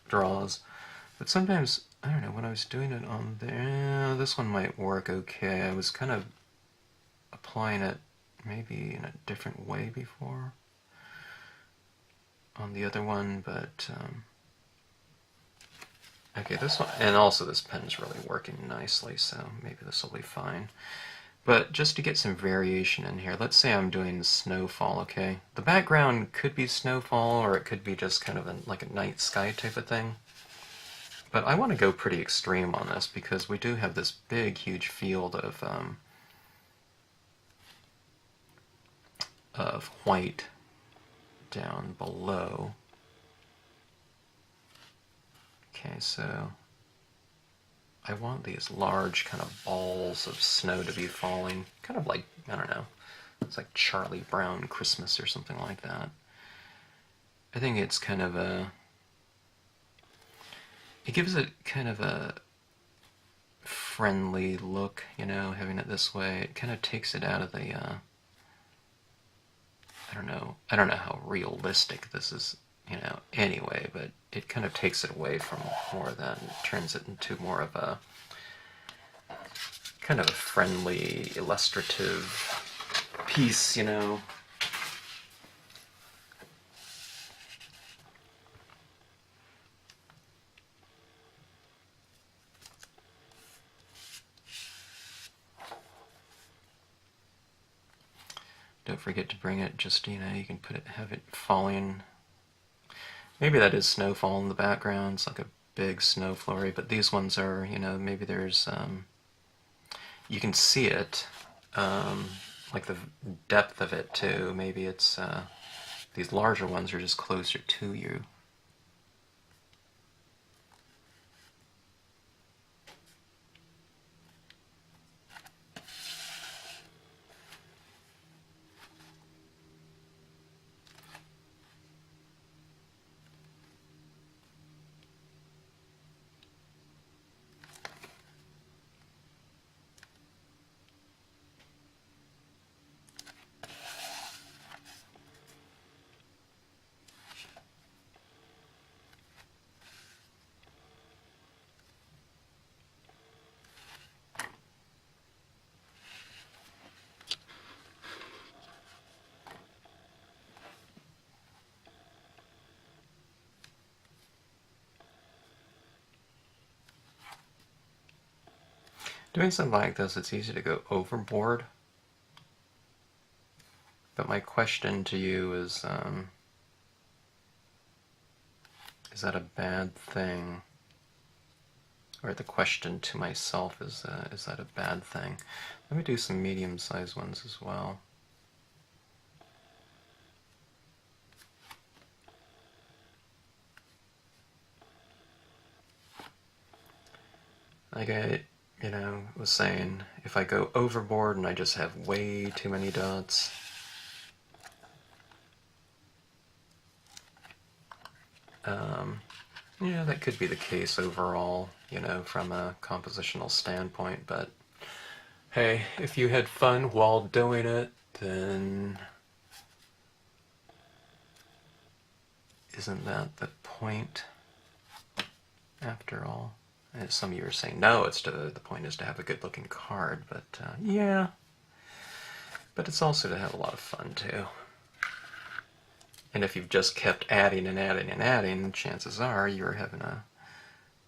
draws. But sometimes, I don't know, when I was doing it on there, this one might work okay. I was kind of applying it maybe in a different way before on the other one, but okay, this one, and also this pen is really working nicely, so maybe this will be fine. But just to get some variation in here, let's say I'm doing snowfall, okay? The background could be snowfall, or it could be just kind of like a night sky type of thing. But I want to go pretty extreme on this because we do have this big, huge field of white down below. Okay, so I want these large kind of balls of snow to be falling, kind of like, I don't know, it's like Charlie Brown Christmas or something like that. I think it's kind of it gives it kind of a friendly look, you know, having it this way. It kind of takes it out of the, I don't know how realistic this is, you know, anyway, but it kind of takes it away from more of that and turns it into more of a kind of a friendly, illustrative piece, you know. Don't forget to bring it, just, you know, you can put it, have it falling. Maybe that is snowfall in the background, it's like a big snow flurry, but these ones are, you know, maybe there's, you can see it, like the depth of it too. Maybe it's, these larger ones are just closer to you. Doing something like this, it's easy to go overboard. But my question to you is that a bad thing? Or the question to myself is that a bad thing? Let me do some medium-sized ones as well. Like I, you know, was saying, if I go overboard and I just have way too many dots, yeah, that could be the case overall, you know, from a compositional standpoint, but hey, if you had fun while doing it, then isn't that the point after all? And some of you are saying, no, the point is to have a good looking card, but yeah, but it's also to have a lot of fun too. And if you've just kept adding and adding and adding, chances are you're having a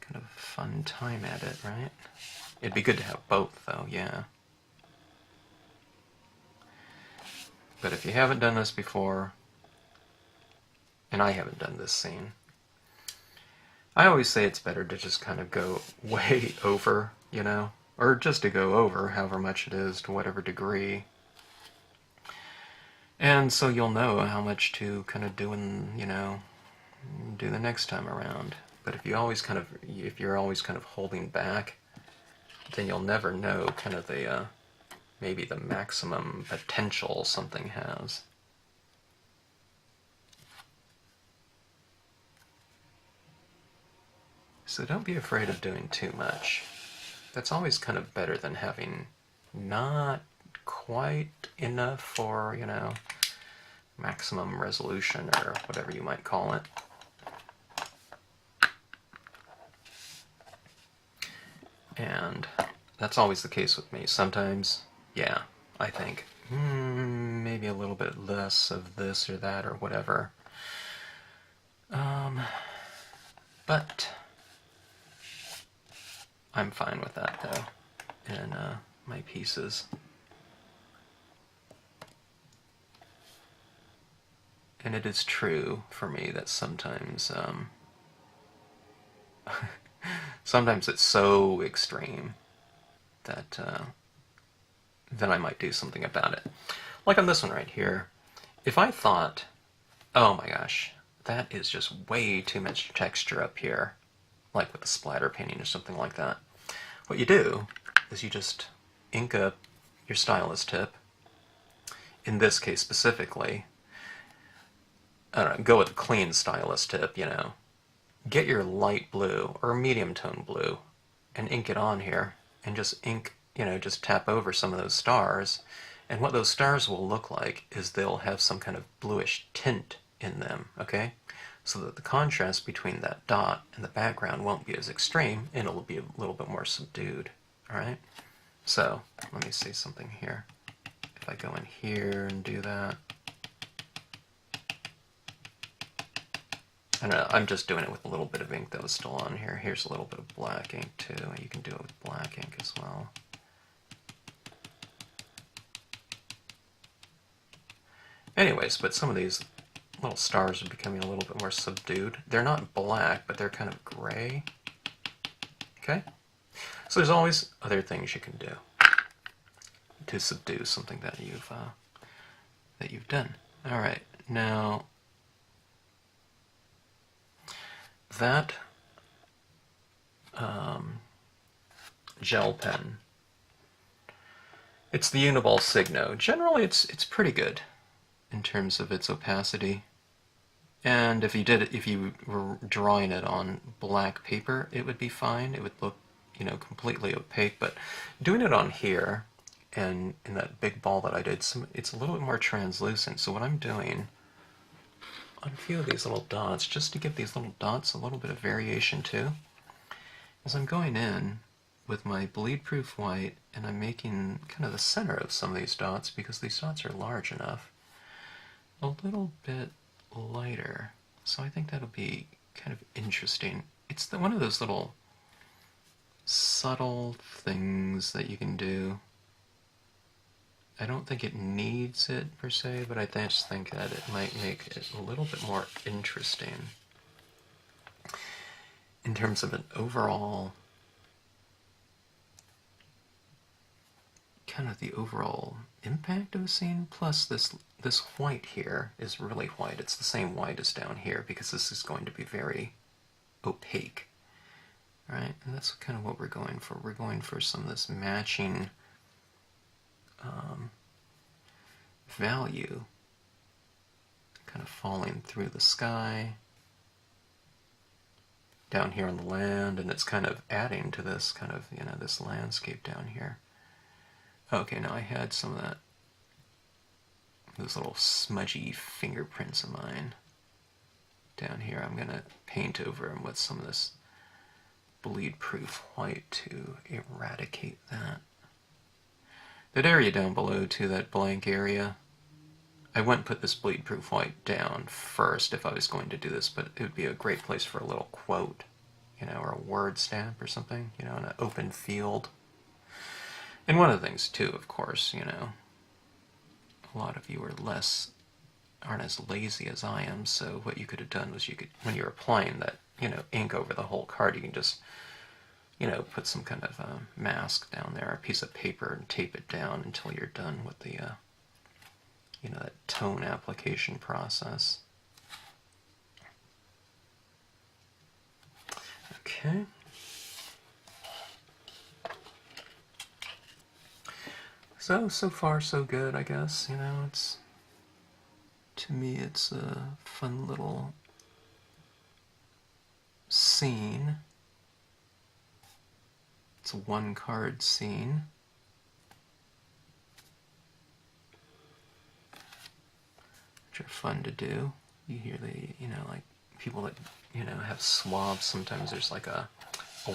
kind of fun time at it, right? It'd be good to have both, though, yeah. But if you haven't done this before, and I haven't done this scene, I always say it's better to just kind of go way over, you know, or just to go over however much it is to whatever degree. And so you'll know how much to kind of do do the next time around. But if you're always kind of holding back, then you'll never know kind of the maybe the maximum potential something has. So don't be afraid of doing too much. That's always kind of better than having not quite enough for, you know, maximum resolution or whatever you might call it. And that's always the case with me. Sometimes, yeah, I think, maybe a little bit less of this or that or whatever. But I'm fine with that, though, in my pieces. And it is true for me that sometimes, sometimes it's so extreme that then I might do something about it. Like on this one right here, if I thought, oh my gosh, that is just way too much texture up here, like with the splatter painting or something like that, what you do is you just ink up your stylus tip. In this case specifically, I don't know, go with a clean stylus tip, you know. Get your light blue or medium tone blue and ink it on here and just ink, you know, just tap over some of those stars. And what those stars will look like is they'll have some kind of bluish tint in them, okay? So that the contrast between that dot and the background won't be as extreme and it'll be a little bit more subdued, alright? So, let me see something here. If I go in here and do that, I don't know, I'm just doing it with a little bit of ink that was still on here. Here's a little bit of black ink too. You can do it with black ink as well. Anyways, but some of these little stars are becoming a little bit more subdued. They're not black, but they're kind of gray. Okay? So there's always other things you can do to subdue something that you've done. All right, now that gel pen, it's the Uniball Signo. Generally, it's pretty good in terms of its opacity. And if you were drawing it on black paper, it would be fine. It would look, you know, completely opaque. But doing it on here and in that big ball that I did, it's a little bit more translucent. So what I'm doing on a few of these little dots, just to give these little dots a little bit of variation too, is I'm going in with my bleed-proof white and I'm making kind of the center of some of these dots because these dots are large enough a little bit lighter. So I think that'll be kind of interesting. It's one of those little subtle things that you can do. I don't think it needs it per se, but I just think that it might make it a little bit more interesting in terms of an overall, kind of the overall impact of the scene. Plus this white here is really white. It's the same white as down here because this is going to be very opaque. Right? And that's kind of what we're going for. We're going for some of this matching value kind of falling through the sky down here on the land, and it's kind of adding to this kind of, you know, this landscape down here. Okay, now I had some of those little smudgy fingerprints of mine down here. I'm going to paint over them with some of this bleed-proof white to eradicate that. That area down below, too, that blank area, I wouldn't put this bleed-proof white down first if I was going to do this, but it would be a great place for a little quote, you know, or a word stamp or something, you know, in an open field. And one of the things, too, of course, you know, a lot of you aren't as lazy as I am, so what you could have done was when you're applying that, you know, ink over the whole card, you can just, you know, put some kind of mask down there, a piece of paper, and tape it down until you're done with the, you know, that tone application process. Okay. So far so good, I guess. You know, to me it's a fun little scene. it's a one card scene. Which are fun to do. You hear like people that, have swabs, sometimes there's like a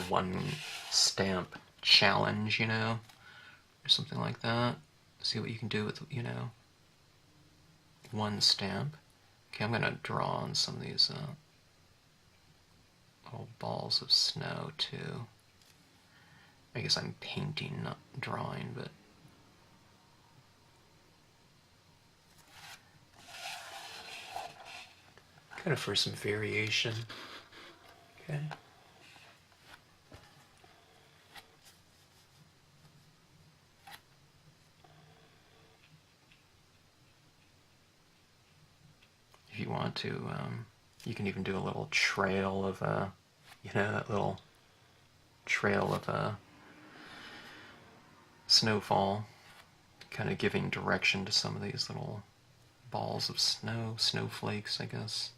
one stamp challenge, or something like that. See what you can do with, one stamp. Okay, I'm gonna draw on some of these little balls of snow too. I guess I'm painting, not drawing, but kind of for some variation. Okay. If you want to, you can even do a little trail of, that little trail of snowfall, kind of giving direction to some of these little balls of snow, snowflakes, I guess.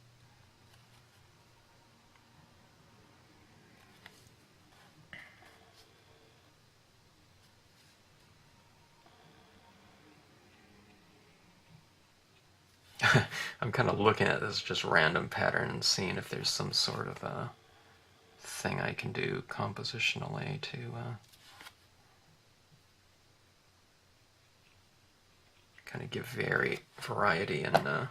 I'm kind of looking at this just random pattern and seeing if there's some sort of a thing I can do compositionally to kind of give variety and kind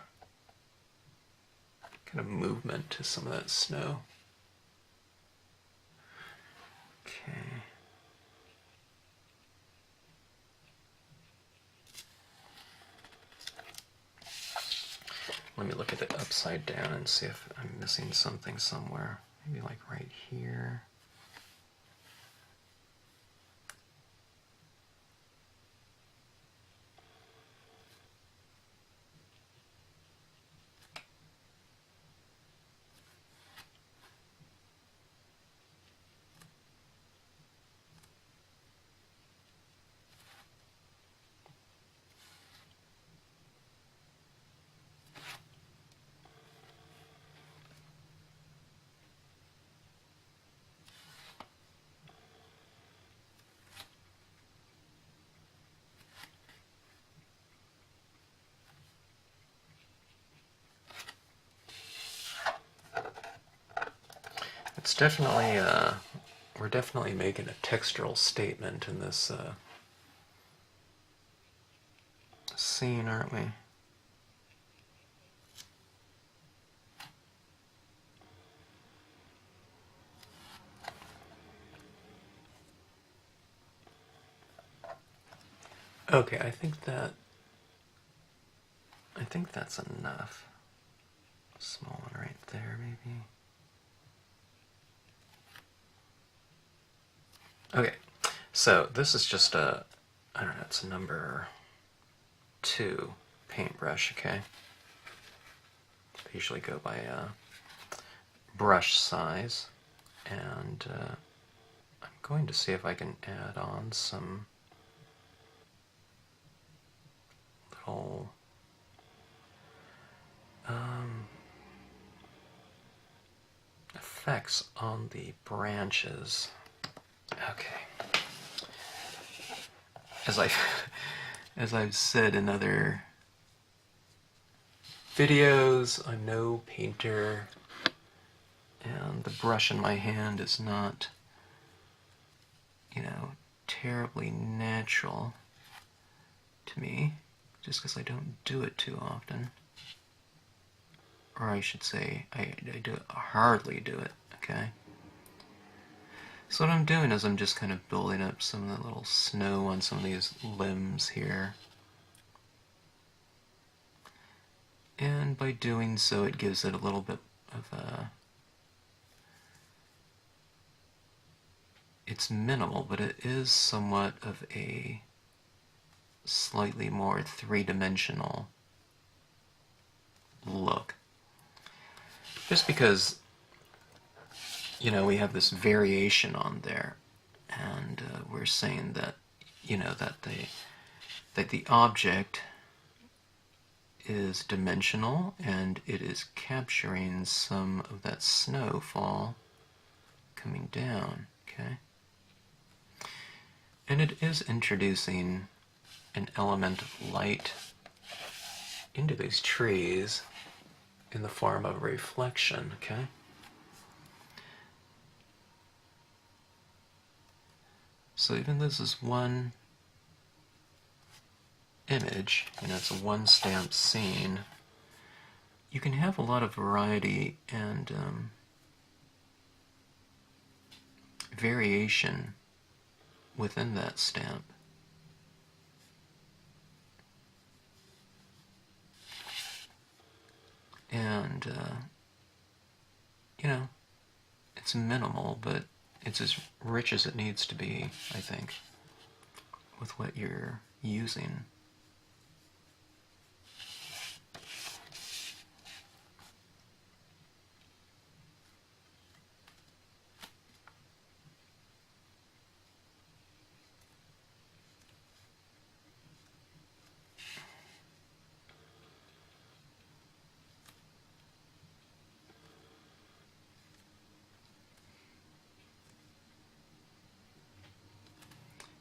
of movement to some of that snow. Okay. Let me look at it upside down and see if I'm missing something somewhere. Maybe like right here. It's definitely, we're definitely making a textural statement in this scene, aren't we? Okay, I think that's enough. Small one right there, maybe. Okay, so this is just I don't know, it's a number 2 paintbrush, okay? I usually go by brush size, and I'm going to see if I can add on some little effects on the branches. Okay. As I've said in other videos, I'm no painter, and the brush in my hand is not, terribly natural to me, just because I don't do it too often. Or I should say, I hardly do it, okay? So what I'm doing is I'm just kind of building up some of the little snow on some of these limbs here. And by doing so, it gives it a little bit of a... It's minimal, but it is somewhat of a slightly more three-dimensional look. Just because, we have this variation on there, and we're saying that, that the object is dimensional, and it is capturing some of that snowfall coming down, okay? And it is introducing an element of light into these trees in the form of reflection, okay? So even this is one image, and it's a one stamp scene, you can have a lot of variety and variation within that stamp. And, you know, it's minimal, but it's as rich as it needs to be, I think, with what you're using.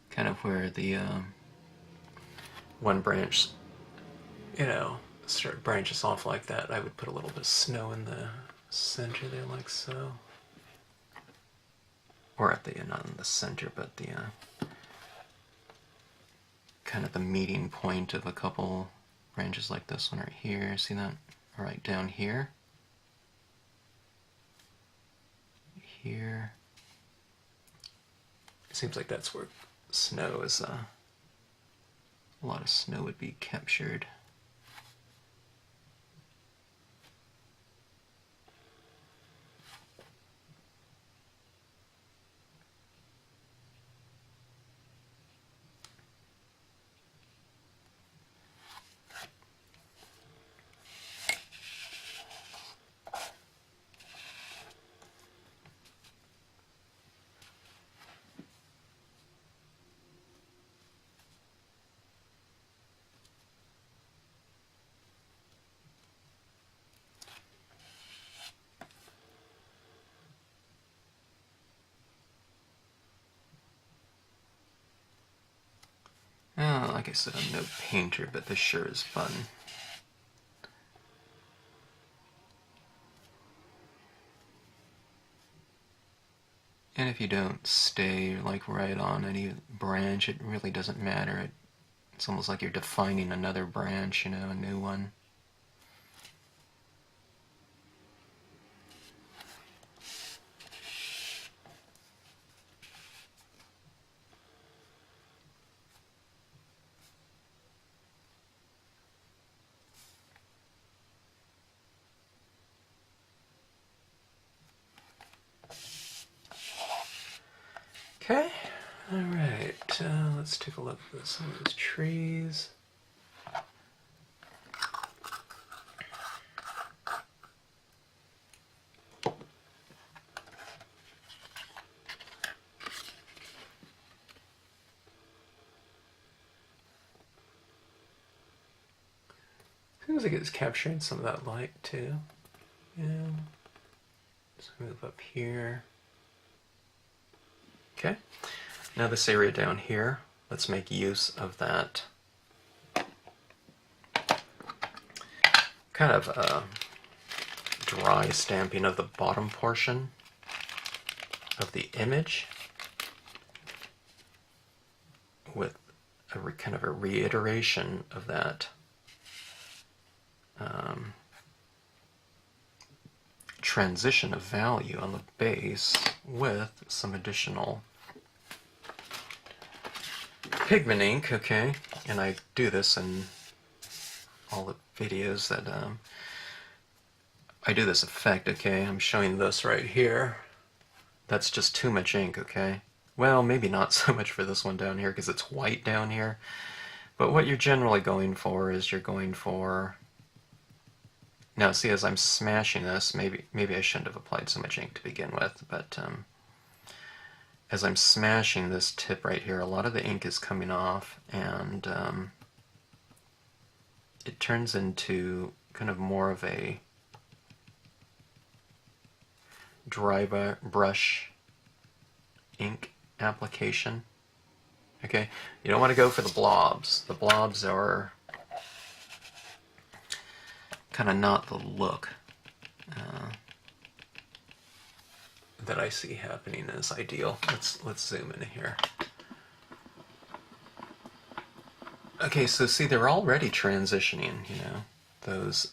Kind of where the one branch, branches off like that, I would put a little bit of snow in the center there, like so. Or at the, not in the center, but the kind of the meeting point of a couple branches like this one right here. See that? Right down here. Here. It seems like that's where snow is, a lot of snow would be captured. Like I said, I'm no painter, but this sure is fun. And if you don't stay like right on any branch, it really doesn't matter. It's almost like you're defining another branch, a new one. Okay, alright, let's take a look at some of those trees. Seems like it's capturing some of that light too. Yeah. Let's move up here. Okay, now this area down here, let's make use of that kind of dry stamping of the bottom portion of the image with a kind of a reiteration of that transition of value on the base with some additional pigment ink, okay? And I do this in all the videos that I do this effect, okay? I'm showing this right here. That's just too much ink, okay? Well, maybe not so much for this one down here because it's white down here. But what you're generally going for is you're going for... Now, see, as I'm smashing this, maybe I shouldn't have applied so much ink to begin with, but as I'm smashing this tip right here, a lot of the ink is coming off, and it turns into kind of more of a dry brush ink application. Okay, you don't want to go for the blobs. The blobs are kind of not the look that I see happening as ideal. Let's zoom in here. Okay, so see, they're already transitioning, you know, those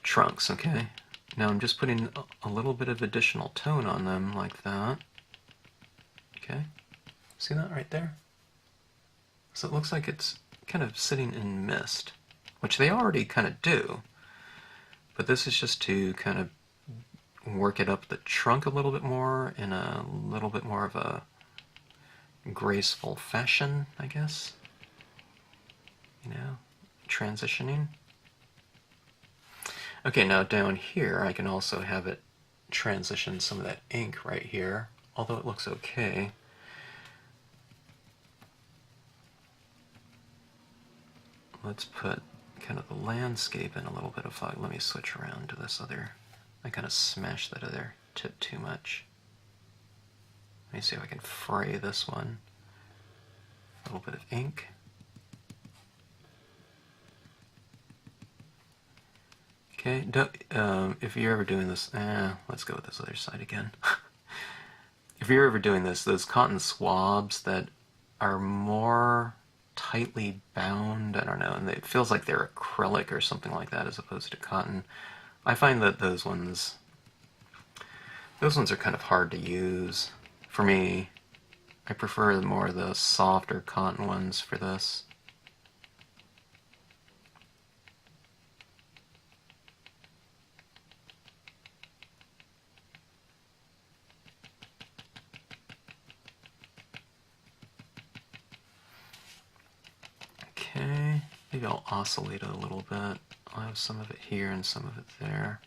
trunks, okay? Now I'm just putting a little bit of additional tone on them like that. Okay, see that right there? So it looks like it's kind of sitting in mist, which they already kind of do, but this is just to kind of work it up the trunk a little bit more in a little bit more of a graceful fashion, I guess. You know, transitioning. Okay, now down here I can also have it transition some of that ink right here, although it looks okay. Let's put kind of the landscape in a little bit of fog. Let me switch around to this other. I kind of smashed that other tip too much. Let me see if I can fray this one. A little bit of ink. Okay, if you're ever doing this, let's go with this other side again. If you're ever doing this, those cotton swabs that are more tightly bound, I don't know, and it feels like they're acrylic or something like that as opposed to cotton. I find that those ones are kind of hard to use. For me, I prefer more of the softer cotton ones for this. Okay, maybe I'll oscillate it a little bit. I'll have some of it here and some of it there.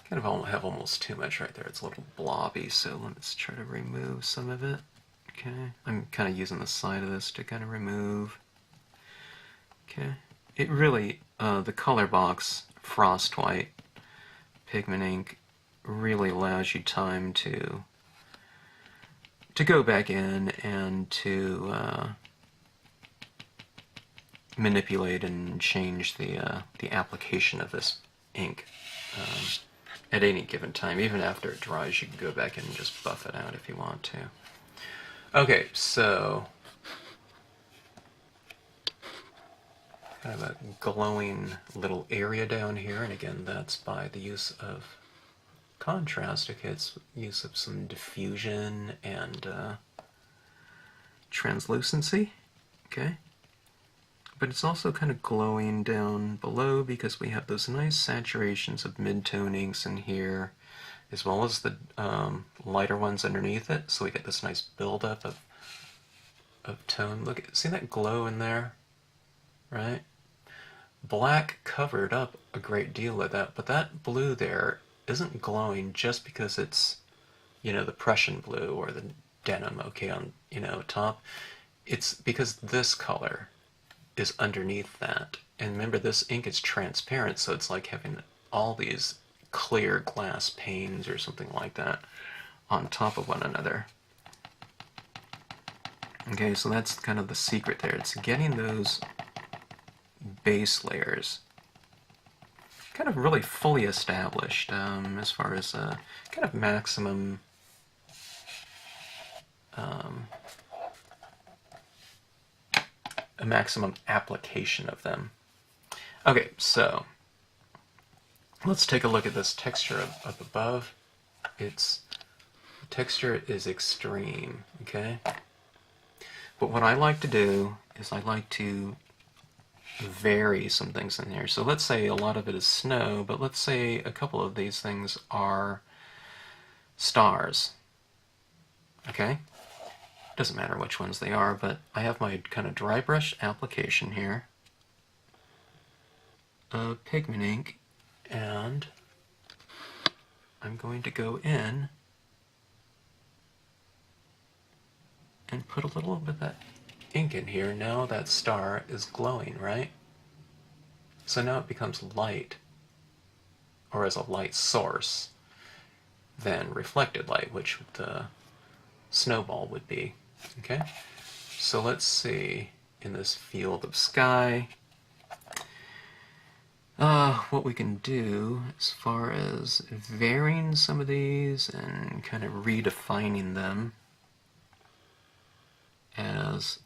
Kind of have almost too much right there. It's a little blobby, so let's try to remove some of it. Okay, I'm kind of using the side of this to kind of remove. Okay, it really, the Colorbox Frost White pigment ink really allows you time to go back in and to manipulate and change the application of this ink at any given time. Even after it dries, you can go back in and just buff it out if you want to. Okay, so kind of a glowing little area down here, and again, that's by the use of contrast. Okay, it's use of some diffusion and translucency. Okay, but it's also kind of glowing down below because we have those nice saturations of mid-tone inks in here, as well as the lighter ones underneath it. So we get this nice buildup of tone. Look, see that glow in there, right? Black covered up a great deal of that, but that blue there isn't glowing just because it's, you know, the Prussian blue or the denim, okay, on, you know, top. It's because this color is underneath that. And remember, this ink is transparent, so it's like having all these clear glass panes or something like that on top of one another. Okay, so that's kind of the secret there. It's getting those base layers kind of really fully established as far as kind of maximum a maximum application of them. Okay, so let's take a look at this texture up above. The texture is extreme, okay? But what I like to do is I like to vary some things in here. So let's say a lot of it is snow, but let's say a couple of these things are stars. Okay? Doesn't matter which ones they are, but I have my kind of dry brush application here of pigment ink, and I'm going to go in and put a little bit of that ink in here. Now that star is glowing, right? So now it becomes light, or as a light source, than reflected light, which the snowball would be. Okay? So let's see, in this field of sky, what we can do as far as varying some of these and kind of redefining them as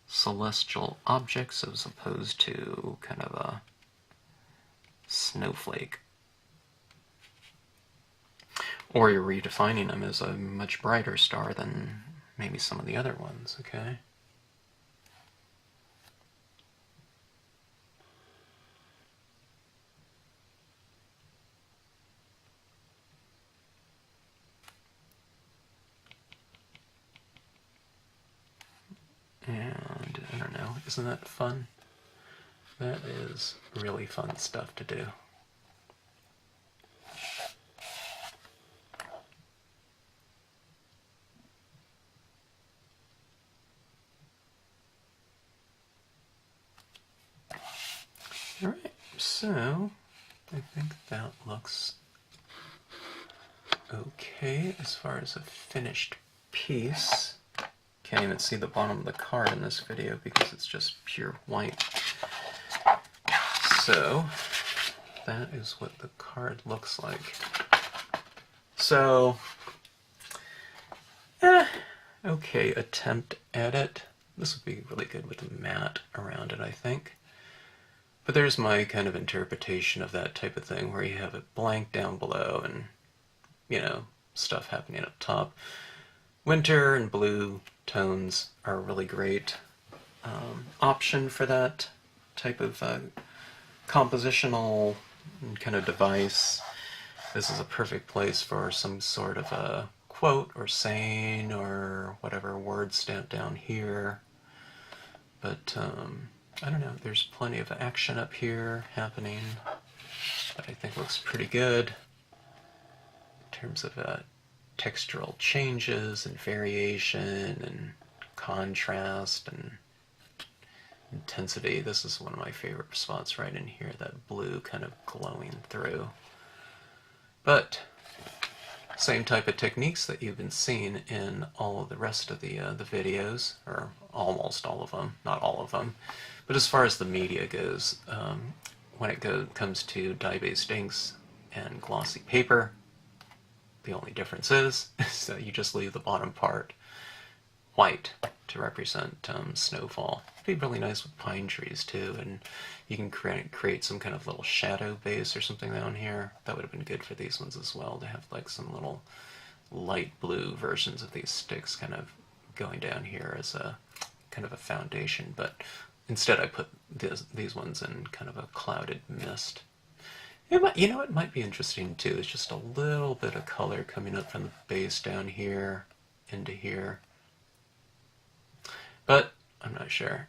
celestial objects as opposed to kind of a snowflake. Or you're redefining them as a much brighter star than maybe some of the other ones, okay? And, I don't know, isn't that fun? That is really fun stuff to do. Alright, so I think that looks okay as far as a finished piece. Can't even see the bottom of the card in this video because it's just pure white. So that is what the card looks like. So, okay attempt at it. This would be really good with a matte around it, I think. But there's my kind of interpretation of that type of thing, where you have it blank down below and, you know, stuff happening up top. Winter and blue tones are a really great option for that type of compositional kind of device. This is a perfect place for some sort of a quote or saying or whatever word stamped down here. But I don't know, there's plenty of action up here happening that I think looks pretty good in terms of textural changes and variation and contrast and intensity. This is one of my favorite spots right in here, that blue kind of glowing through. But same type of techniques that you've been seeing in all of the rest of the videos, or almost all of them, not all of them. But as far as the media goes, when it comes to dye-based inks and glossy paper, the only difference is that you just leave the bottom part white to represent snowfall. It'd be really nice with pine trees too, and you can create some kind of little shadow base or something down here. That would have been good for these ones as well, to have like some little light blue versions of these sticks kind of going down here as a kind of a foundation. But instead I put these ones in kind of a clouded mist. It might be interesting too, is just a little bit of color coming up from the base down here into here. But I'm not sure.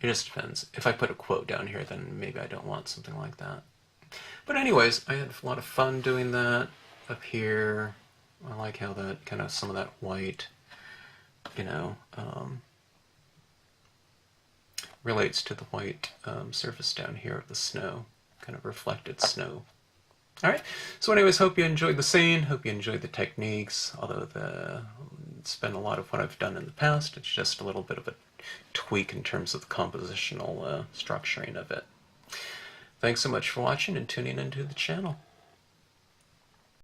It just depends. If I put a quote down here, then maybe I don't want something like that. But anyways, I had a lot of fun doing that up here. I like how that kind of, some of that white, relates to the white surface down here of the snow, kind of reflected snow. Alright, so anyways, hope you enjoyed the scene, hope you enjoyed the techniques, although it's been a lot of what I've done in the past. It's just a little bit of a tweak in terms of the compositional structuring of it. Thanks so much for watching and tuning into the channel.